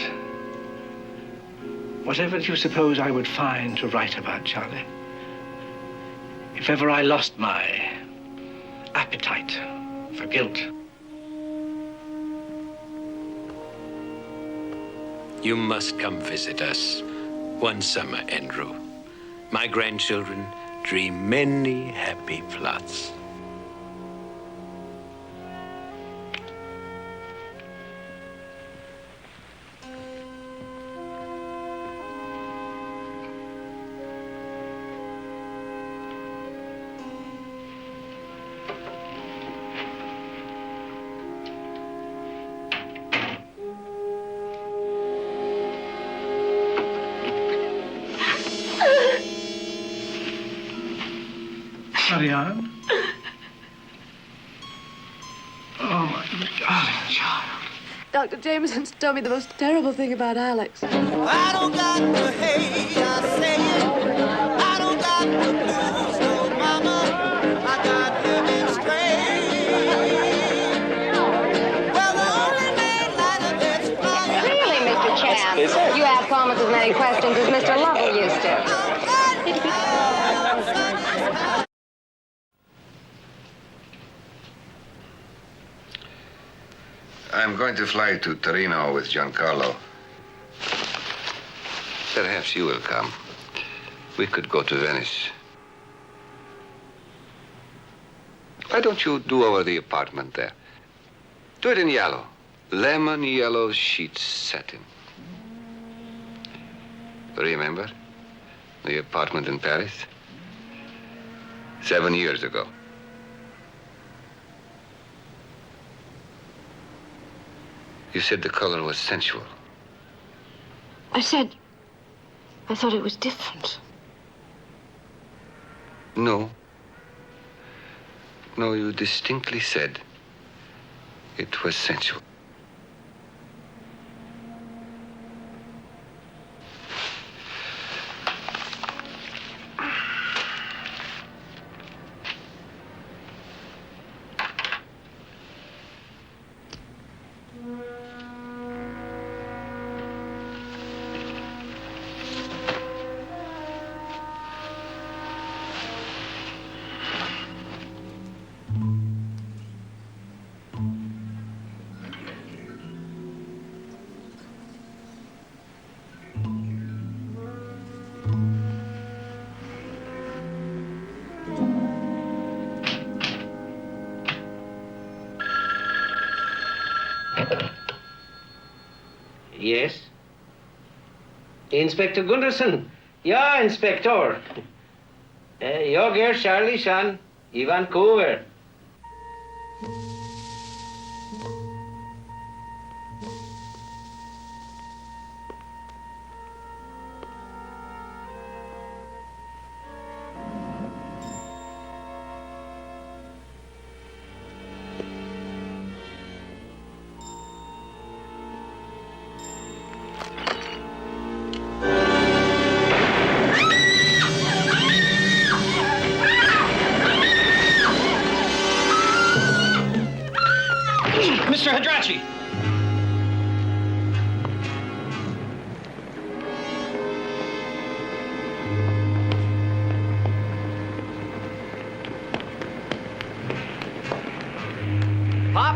whatever do you suppose I would find to write about, Charlie? If ever I lost my appetite for guilt. You must come visit us one summer, Andrew. My grandchildren dream many happy plots. Ariane? Oh, my darling child. Dr. Jameson's told me the most terrible thing about Alex. I don't got the hate, I say it. I don't got the blues, no mama. I got living straight. Well, the only man like a bitch flying. Really, Mr. Chan, you ask almost as many questions as Mr. Lovell used to. I'm going to fly to Torino with Giancarlo. Perhaps you will come. We could go to Venice. Why don't you do over the apartment there? Do it in yellow. Lemon yellow sheets satin. Remember? The apartment in Paris? 7 years ago. You said the color was sensual. I said, I thought it was different. No. No, you distinctly said it was sensual. Yes? Inspector Gunderson. Ja, Inspektor. Jag är Charlie Chan i Vancouver. Mr. Hadrachi! Pop?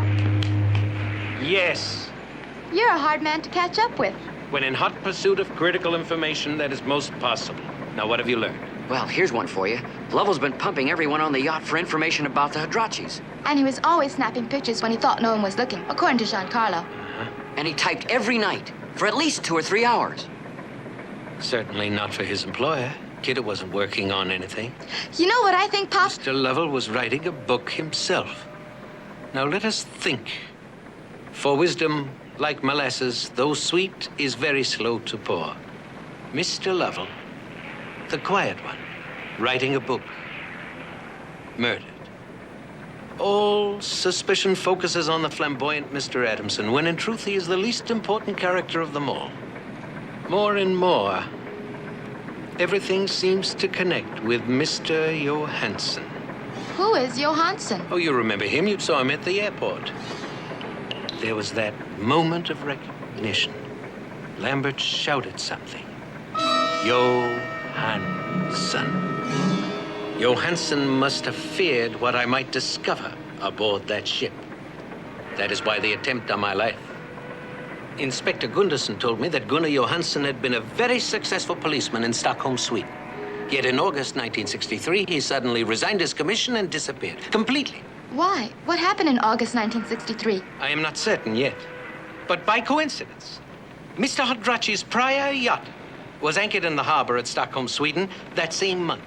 Yes. You're a hard man to catch up with. When in hot pursuit of critical information that is most possible. Now, what have you learned? Well, here's one for you. Lovell's been pumping everyone on the yacht for information about the Hadrachis. And he was always snapping pictures when he thought no one was looking, according to Giancarlo. And he typed every night for at least 2 or 3 hours. Certainly not for his employer. Kidder wasn't working on anything. You know what I think, Pop? Mr. Lovell was writing a book himself. Now let us think. For wisdom, like molasses, though sweet, is very slow to pour. Mr. Lovell, the quiet one, writing a book. Murdered. All suspicion focuses on the flamboyant Mr. Adamson, when in truth he is the least important character of them all. More and more, everything seems to connect with Mr. Johansson. Who is Johansson? Oh, you remember him. You saw him at the airport. There was that moment of recognition. Lambert shouted something. Johansson. Johansson must have feared what I might discover aboard that ship. That is why the attempt on my life. Inspector Gunderson told me that Gunnar Johansson had been a very successful policeman in Stockholm, Sweden. Yet in August 1963, he suddenly resigned his commission and disappeared. Completely. Why? What happened in August 1963? I am not certain yet. But by coincidence, Mr. Hadrachi's prior yacht was anchored in the harbor at Stockholm, Sweden, that same month.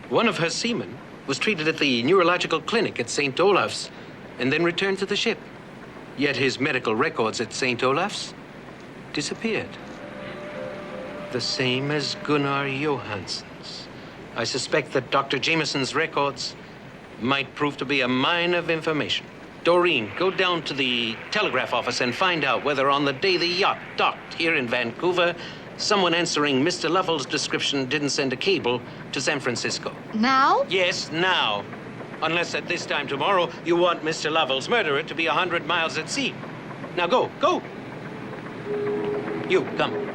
One of her seamen was treated at the neurological clinic at St. Olaf's and then returned to the ship. Yet his medical records at St. Olaf's disappeared. The same as Gunnar Johansson's. I suspect that Dr. Jameson's records might prove to be a mine of information. Doreen, go down to the telegraph office and find out whether on the day the yacht docked here in Vancouver, someone answering Mr. Lovell's description didn't send a cable to San Francisco. Now? Yes, now. Unless at this time tomorrow you want Mr. Lovell's murderer to be 100 miles at sea. Now go, go. You, come.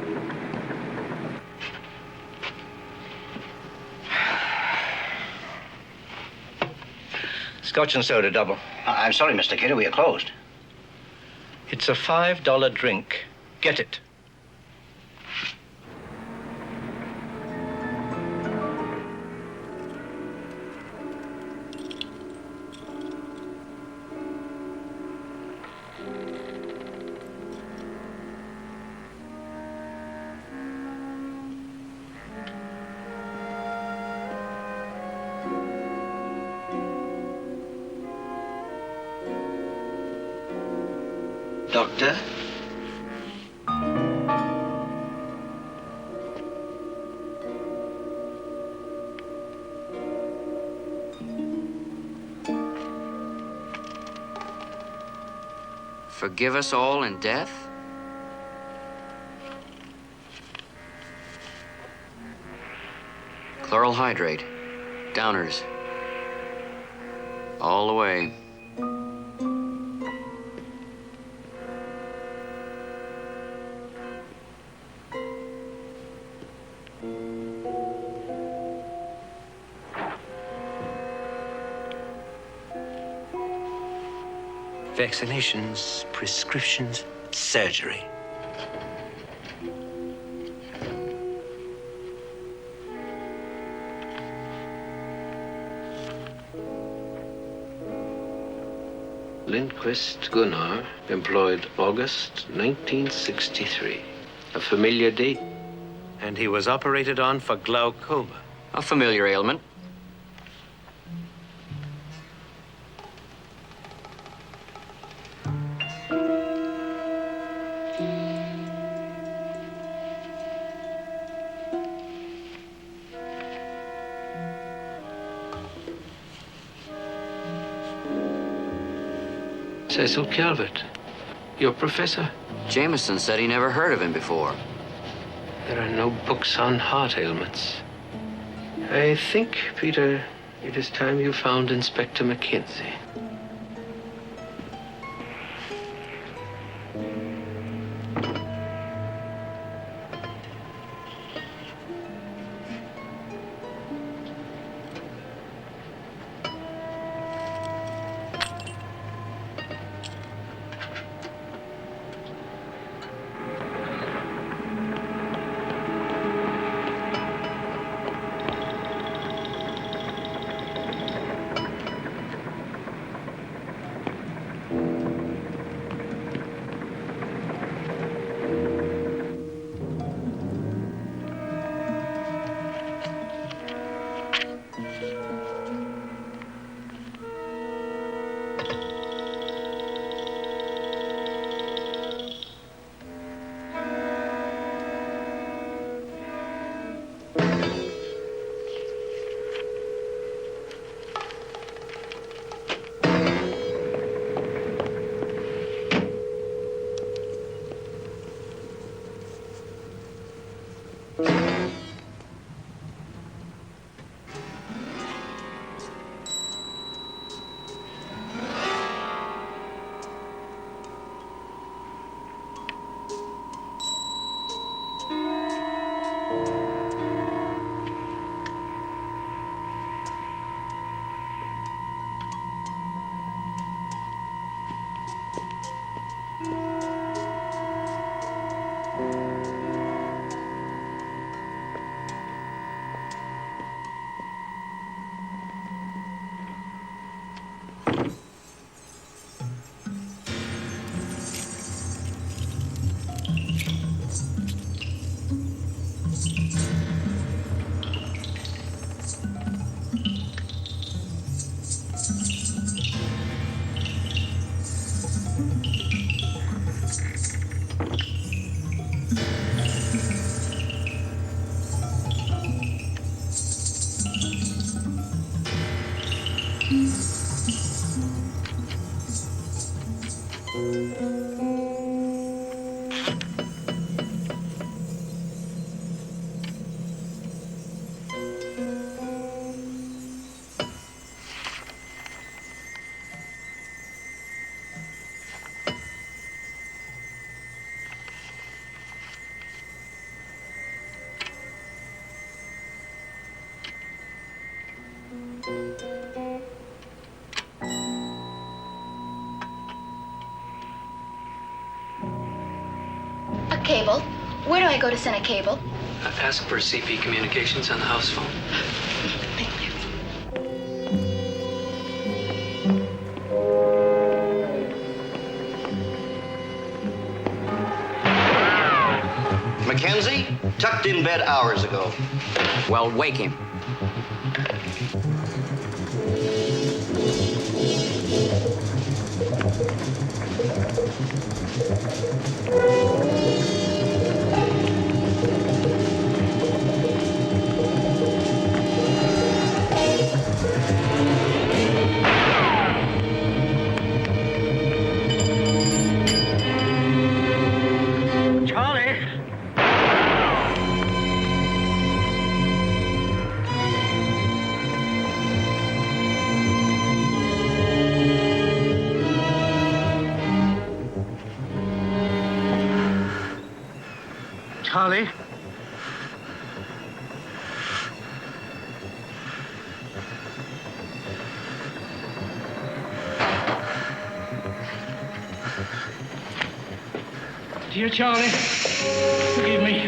Scotch and soda, double. I'm sorry, Mr. Kidder, we are closed. It's a $5 drink. Get it. Doctor? Forgive us all in death? Chloral hydrate. Downers. All the way. Vaccinations, prescriptions, surgery. Lindquist Gunnar, employed August 1963. A familiar date. And he was operated on for glaucoma. A familiar ailment. Cecil Calvert, your professor. Jameson said he never heard of him before. There are no books on heart ailments. I think, Peter, it is time you found Inspector Mackenzie. cable. Where do I go to send a cable? Ask for CP Communications on the house phone. Mackenzie, tucked in bed hours ago. Well, wake him. Charlie? Dear Charlie, forgive me.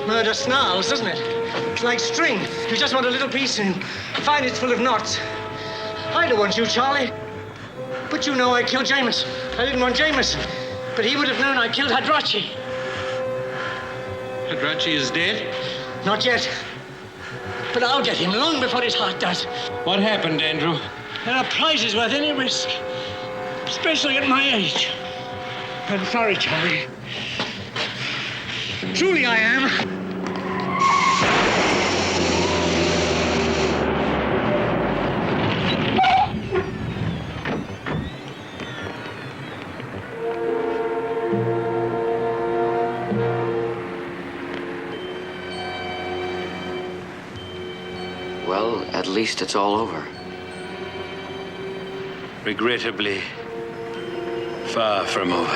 Murder snarls, doesn't it? It's like string. You just want a little piece and find it's full of knots. I don't want you, Charlie. But you know I killed Jameson. I didn't want Jameson. But he would have known I killed Hadrachi. Hadrachi is dead? Not yet. But I'll get him long before his heart does. What happened, Andrew? There are prizes worth any risk. Especially at my age. I'm sorry, Charlie. Truly I am. Well, at least it's all over. Regrettably, far from over.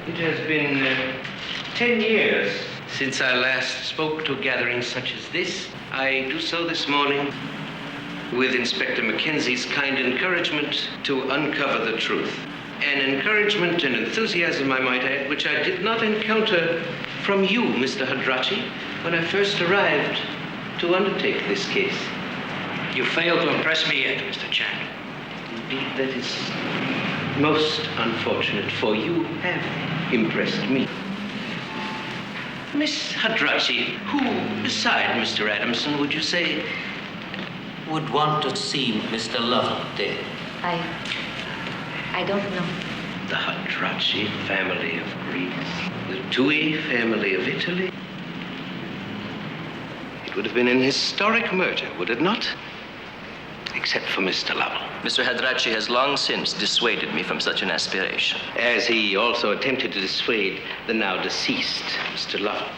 It has been 10 years since I last spoke to gatherings such as this. I do so this morning with Inspector Mackenzie's kind encouragement to uncover the truth. An encouragement and enthusiasm, I might add, which I did not encounter from you, Mr. Hadrachi, when I first arrived to undertake this case. You failed to impress me yet, Mr. Chan. Indeed, that is most unfortunate, for you have impressed me. Miss Hadrachi, who beside Mr. Adamson would you say would want to see Mr. Lovell dead? I don't know. The Hadrachi family of Greece, the Tui family of Italy. It would have been an historic murder, would it not? Except for Mr. Lovell. Mr. Hadrachi has long since dissuaded me from such an aspiration. As he also attempted to dissuade the now deceased Mr. Lovell.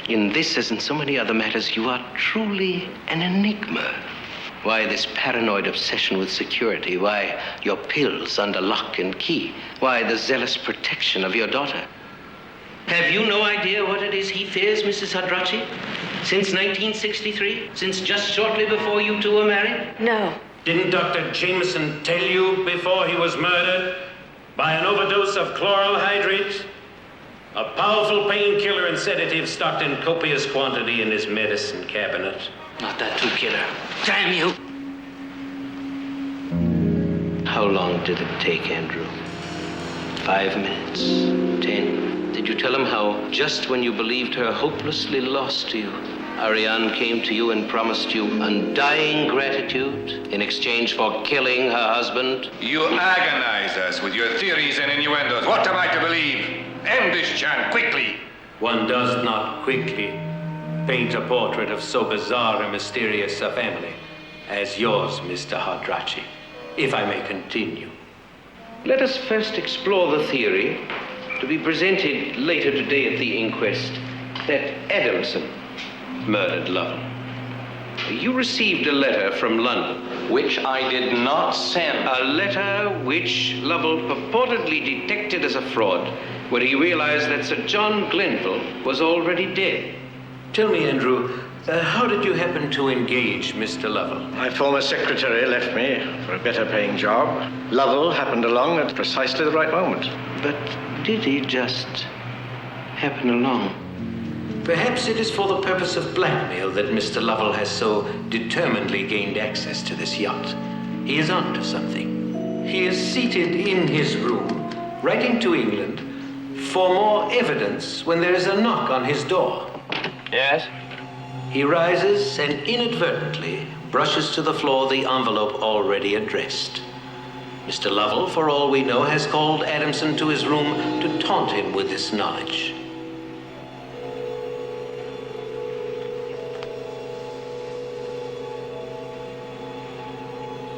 In this, as in so many other matters, you are truly an enigma. Why this paranoid obsession with security? Why your pills under lock and key? Why the zealous protection of your daughter? Have you no idea what it is he fears, Mrs. Hadrachi? Since 1963? Since just shortly before you two were married? No. Didn't Dr. Jameson tell you before he was murdered by an overdose of chloral hydrate? A powerful painkiller and sedative stocked in copious quantity in his medicine cabinet. Not that too, killer. Damn you! How long did it take, Andrew? 5 minutes? 10? Did you tell him how just when you believed her hopelessly lost to you, Ariane came to you and promised you undying gratitude in exchange for killing her husband? You agonize us with your theories and innuendos. What am I to believe? End this, Chan, quickly. One does not quickly paint a portrait of so bizarre and mysterious a family as yours, Mr. Hadrachi, if I may continue. Let us first explore the theory to be presented later today at the inquest that Adamson murdered Lovell. You received a letter from London. Which I did not send. A letter which Lovell purportedly detected as a fraud when he realized that Sir John Glenville was already dead. Tell me, Andrew, how did you happen to engage Mr. Lovell? My former secretary left me for a better paying job. Lovell happened along at precisely the right moment. But did he just happen along? Perhaps it is for the purpose of blackmail that Mr. Lovell has so determinedly gained access to this yacht. He is onto something. He is seated in his room, writing to England for more evidence when there is a knock on his door. Yes? He rises and inadvertently brushes to the floor the envelope already addressed. Mr. Lovell, for all we know, has called Adamson to his room to taunt him with this knowledge.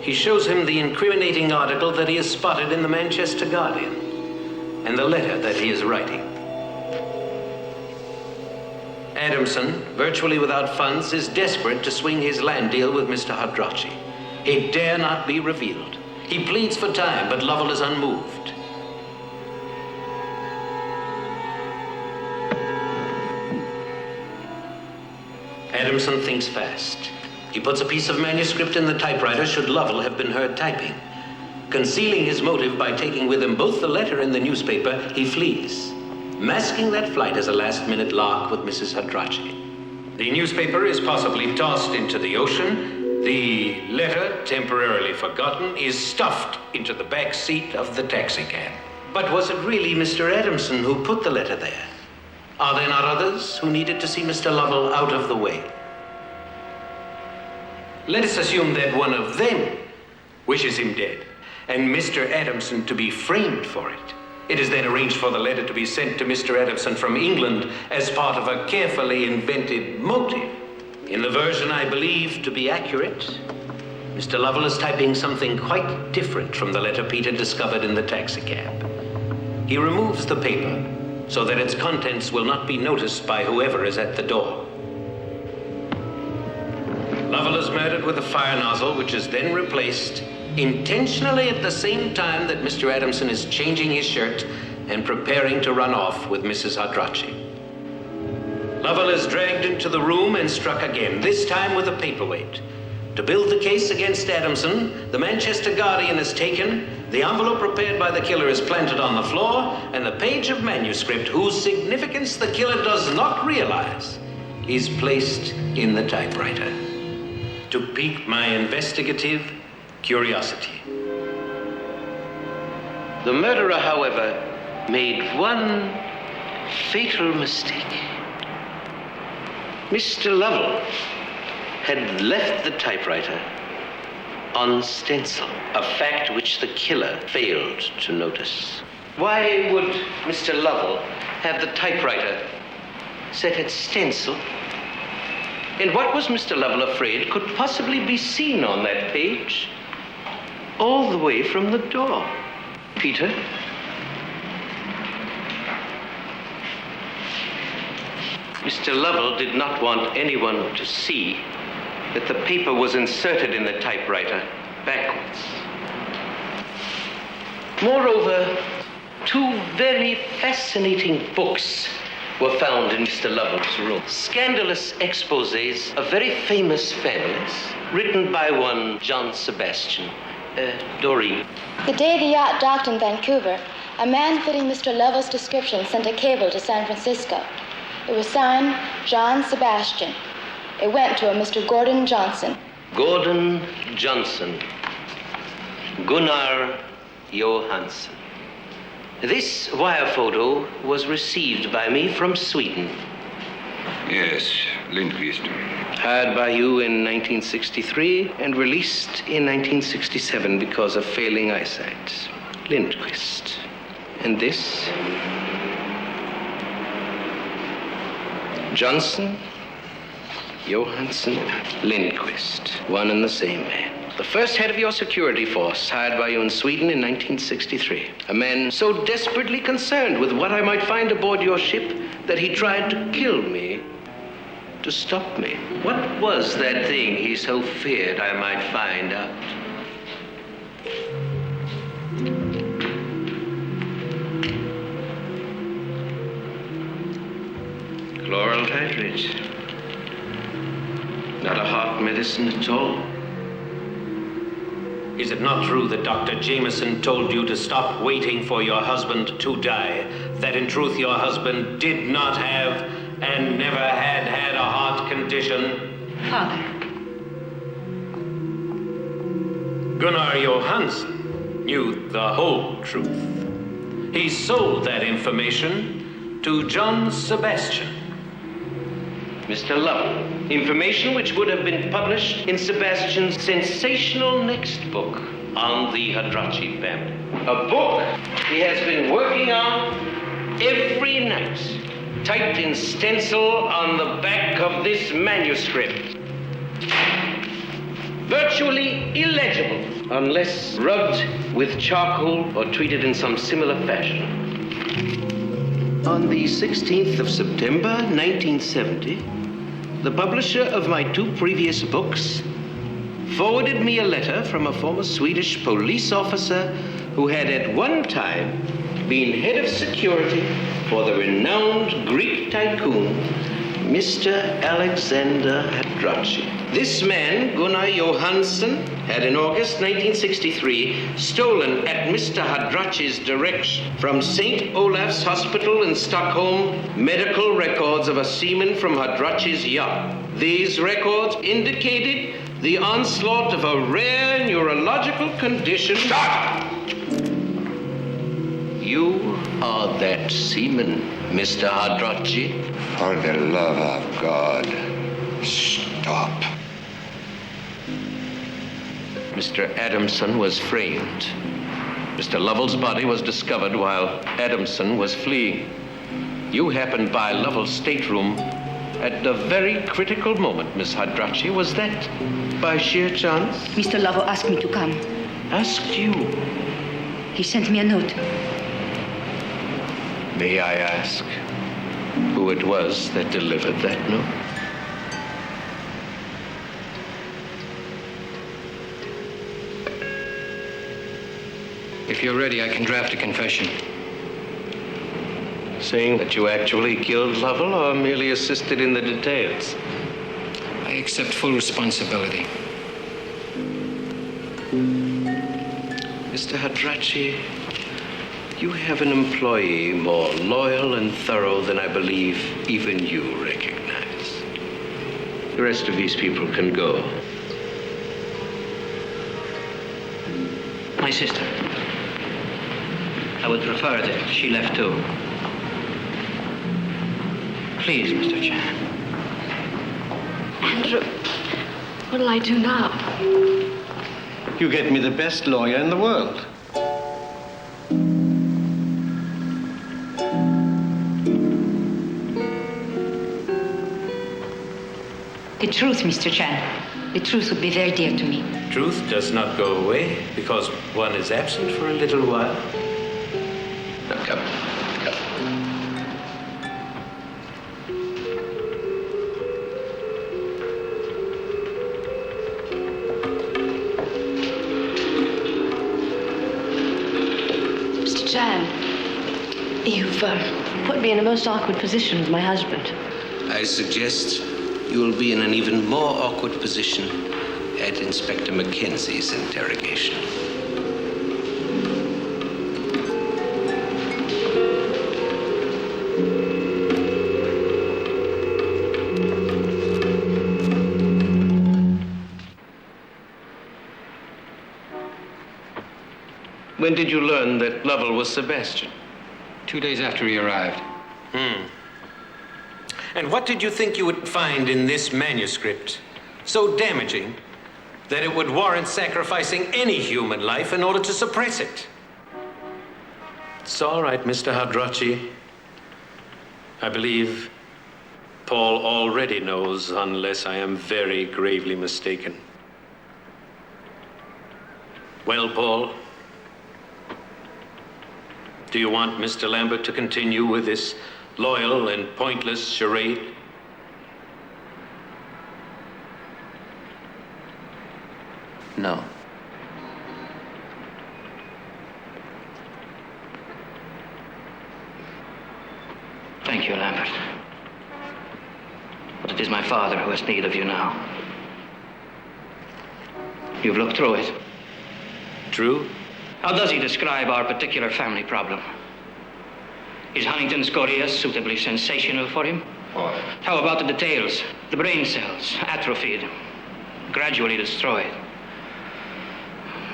He shows him the incriminating article that he has spotted in the Manchester Guardian and the letter that he is writing. Adamson, virtually without funds, is desperate to swing his land deal with Mr. Hadrachi. It dare not be revealed. He pleads for time, but Lovell is unmoved. Adamson thinks fast. He puts a piece of manuscript in the typewriter should Lovell have been heard typing. Concealing his motive by taking with him both the letter and the newspaper, he flees, masking that flight as a last-minute lark with Mrs. Hadrachi. The newspaper is possibly tossed into the ocean. The letter, temporarily forgotten, is stuffed into the back seat of the taxicab. But was it really Mr. Adamson who put the letter there? Are there not others who needed to see Mr. Lovell out of the way? Let us assume that one of them wishes him dead, and Mr. Adamson to be framed for it. It is then arranged for the letter to be sent to Mr. Adamson from England as part of a carefully invented motive. In the version I believe to be accurate, Mr. Lovell is typing something quite different from the letter Peter discovered in the taxicab. He removes the paper so that its contents will not be noticed by whoever is at the door. Lovell is murdered with a fire nozzle, which is then replaced intentionally at the same time that Mr. Adamson is changing his shirt and preparing to run off with Mrs. Hadrachi. Lovell is dragged into the room and struck again, this time with a paperweight. To build the case against Adamson, the Manchester Guardian is taken, the envelope prepared by the killer is planted on the floor, and the page of manuscript, whose significance the killer does not realize, is placed in the typewriter to pique my investigative curiosity. The murderer, however, made one fatal mistake. Mr. Lovell had left the typewriter on stencil, a fact which the killer failed to notice. Why would Mr. Lovell have the typewriter set at stencil? And what was Mr. Lovell afraid could possibly be seen on that page all the way from the door? Peter? Mr. Lovell did not want anyone to see that the paper was inserted in the typewriter backwards. Moreover, two very fascinating books were found in Mr. Lovell's room. Scandalous exposés of very famous families, written by one John Sebastian, Doreen. The day the yacht docked in Vancouver, a man fitting Mr. Lovell's description sent a cable to San Francisco. It was signed John Sebastian. It went to a Mr. Gordon Johnson. Gordon Johnson. Gunnar Johansson. This wire photo was received by me from Sweden. Yes, Lindqvist. Hired by you in 1963 and released in 1967 because of failing eyesight. Lindqvist. And this? Johnson, Johansson, Lindqvist. One and the same man. The first head of your security force, hired by you in Sweden in 1963. A man so desperately concerned with what I might find aboard your ship that he tried to kill me to stop me? What was that thing he so feared I might find out? Chloral hydrate. Not a heart medicine at all. Is it not true that Dr. Jameson told you to stop waiting for your husband to die? That in truth your husband did not have and never had a heart condition? Father. Gunnar Johansson knew the whole truth. He sold that information to John Sebastian. Mr. Lovell, information which would have been published in Sebastian's sensational next book on the Hadrachi family. A book he has been working on every night, typed in stencil on the back of this manuscript. Virtually illegible unless rubbed with charcoal or treated in some similar fashion. On the 16th of September, 1970, the publisher of my 2 previous books forwarded me a letter from a former Swedish police officer who had at one time been head of security for the renowned Greek tycoon, Mr. Alexander Hadrachi. This man, Gunnar Johansson, had in August 1963 stolen at Mr. Hadrachi's direction from St. Olaf's Hospital in Stockholm medical records of a seaman from Hadrachi's yacht. These records indicated the onslaught of a rare neurological condition. Stop! You are that seaman, Mr. Hadrachi. For the love of God, stop. Mr. Adamson was framed. Mr. Lovell's body was discovered while Adamson was fleeing. You happened by Lovell's stateroom at the very critical moment, Miss Hadrachi. Was that by sheer chance? Mr. Lovell asked me to come. Asked you? He sent me a note. May I ask who it was that delivered that note? If you're ready, I can draft a confession. Saying that you actually killed Lovell or merely assisted in the details? I accept full responsibility. Mr. Hadrachi, you have an employee more loyal and thorough than I believe even you recognize. The rest of these people can go. My sister. I would prefer that she left too. Please, Mr. Chan. Andrew, what'll I do now? You get me the best lawyer in the world. The truth, Mr. Chan. The truth would be very dear to me. Truth does not go away because one is absent for a little while. Come. Mr. Chan, you've put me in a most awkward position with my husband. I suggest you will be in an even more awkward position at Inspector Mackenzie's interrogation. When did you learn that Lovell was Sebastian? 2 days after he arrived. And what did you think you would find in this manuscript so damaging that it would warrant sacrificing any human life in order to suppress it? It's all right, Mr. Hadrachi. I believe Paul already knows, unless I am very gravely mistaken. Well, Paul, do you want Mr. Lambert to continue with this loyal and pointless charade? No. Thank you, Lambert. But it is my father who has need of you now. You've looked through it. True? How does he describe our particular family problem? Is Huntington's chorea suitably sensational for him? What? How about the details? The brain cells, atrophied, gradually destroyed.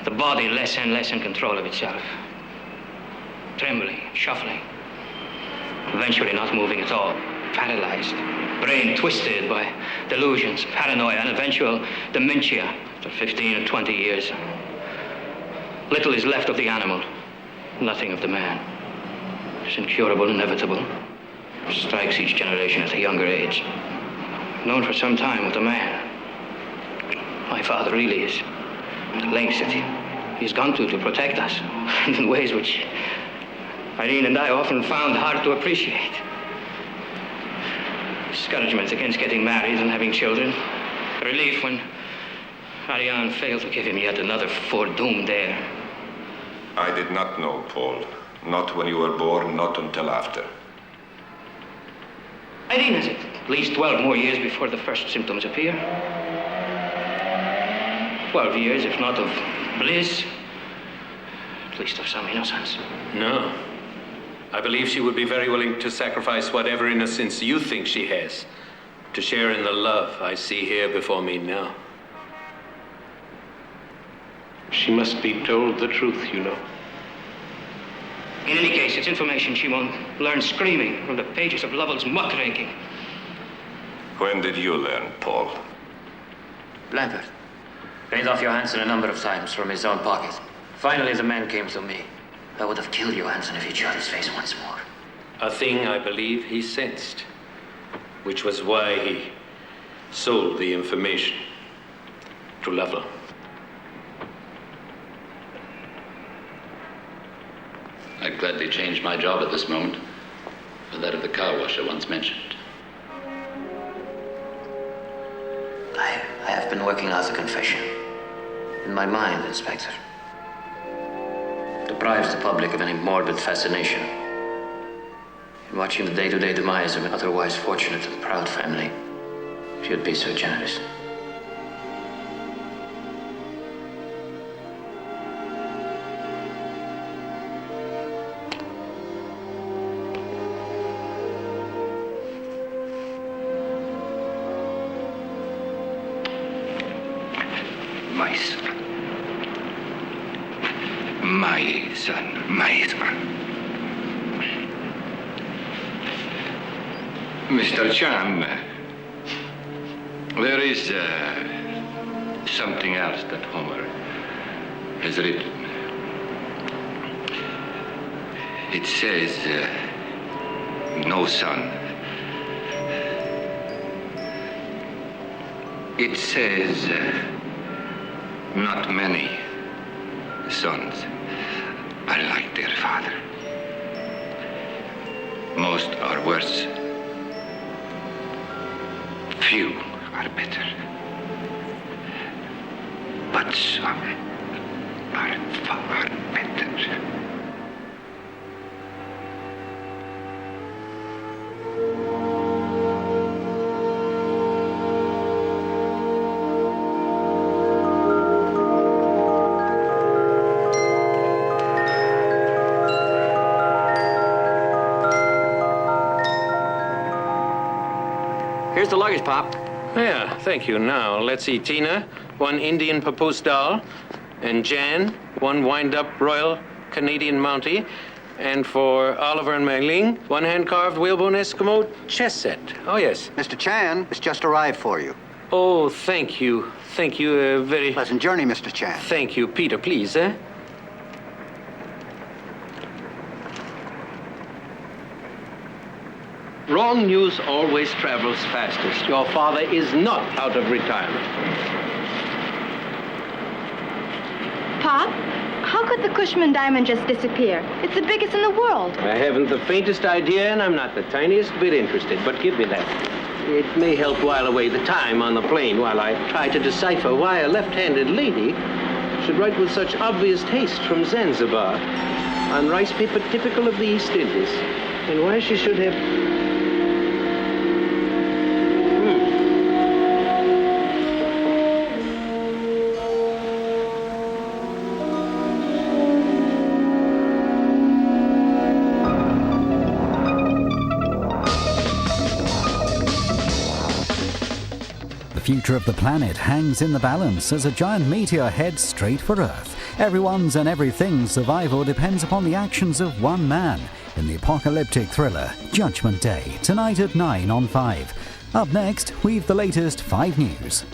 The body less and less in control of itself. Trembling, shuffling. Eventually not moving at all. Paralyzed. Brain twisted by delusions, paranoia, and eventual dementia after 15 or 20 years. Little is left of the animal. Nothing of the man. It's incurable, inevitable. Strikes each generation at a younger age. Known for some time with the man. My father really is the lengths that he's gone to protect us in ways which Irene and I often found hard to appreciate. Discouragements against getting married and having children. Relief when Ariane failed to give him yet another foredoomed heir. I did not know, Paul. Not when you were born, not until after. Irene has at least 12 more years before the first symptoms appear. 12 years, if not of bliss, at least of some innocence. No. I believe she would be very willing to sacrifice whatever innocence you think she has to share in the love I see here before me now. She must be told the truth, you know. In any case, it's information she won't learn screaming from the pages of Lovell's muckraking. When did you learn, Paul? Lambert paid off Johansson a number of times from his own pocket. Finally, the man came to me. I would have killed Johansson if he'd shot his face once more. A thing I believe he sensed, which was why he sold the information to Lovell. I'd gladly change my job at this moment for that of the car washer once mentioned. I have been working out the confession. In my mind, Inspector. Deprives the public of any morbid fascination. In watching the day-to-day demise of an otherwise fortunate and proud family, if you'd be so generous. My son. My son. My son. Mr. Chan, there is something else that Homer has written. It says, no son. It says, not many sons are like their father. Most are worse. Few are better. But some are far better. Here's the luggage, Pop. Yeah, thank you. Now, let's see. Tina, 1 Indian papoose doll. And Jan, 1 wind-up Royal Canadian Mountie. And for Oliver and Mei-Ling, 1 hand-carved whalebone Eskimo chess set. Oh, yes. Mr. Chan has just arrived for you. Oh, thank you. Thank you very... Pleasant journey, Mr. Chan. Thank you. Peter, please, eh? Wrong news always travels fastest. Your father is not out of retirement. Pop, how could the Cushman diamond just disappear? It's the biggest in the world. I haven't the faintest idea, and I'm not the tiniest bit interested, but give me that. It may help while away the time on the plane while I try to decipher why a left-handed lady should write with such obvious haste from Zanzibar on rice paper typical of the East Indies, and why she should have... The future of the planet hangs in the balance as a giant meteor heads straight for Earth. Everyone's and everything's survival depends upon the actions of one man in the apocalyptic thriller Judgment Day, tonight at 9 on 5. Up next, we've the latest 5 news.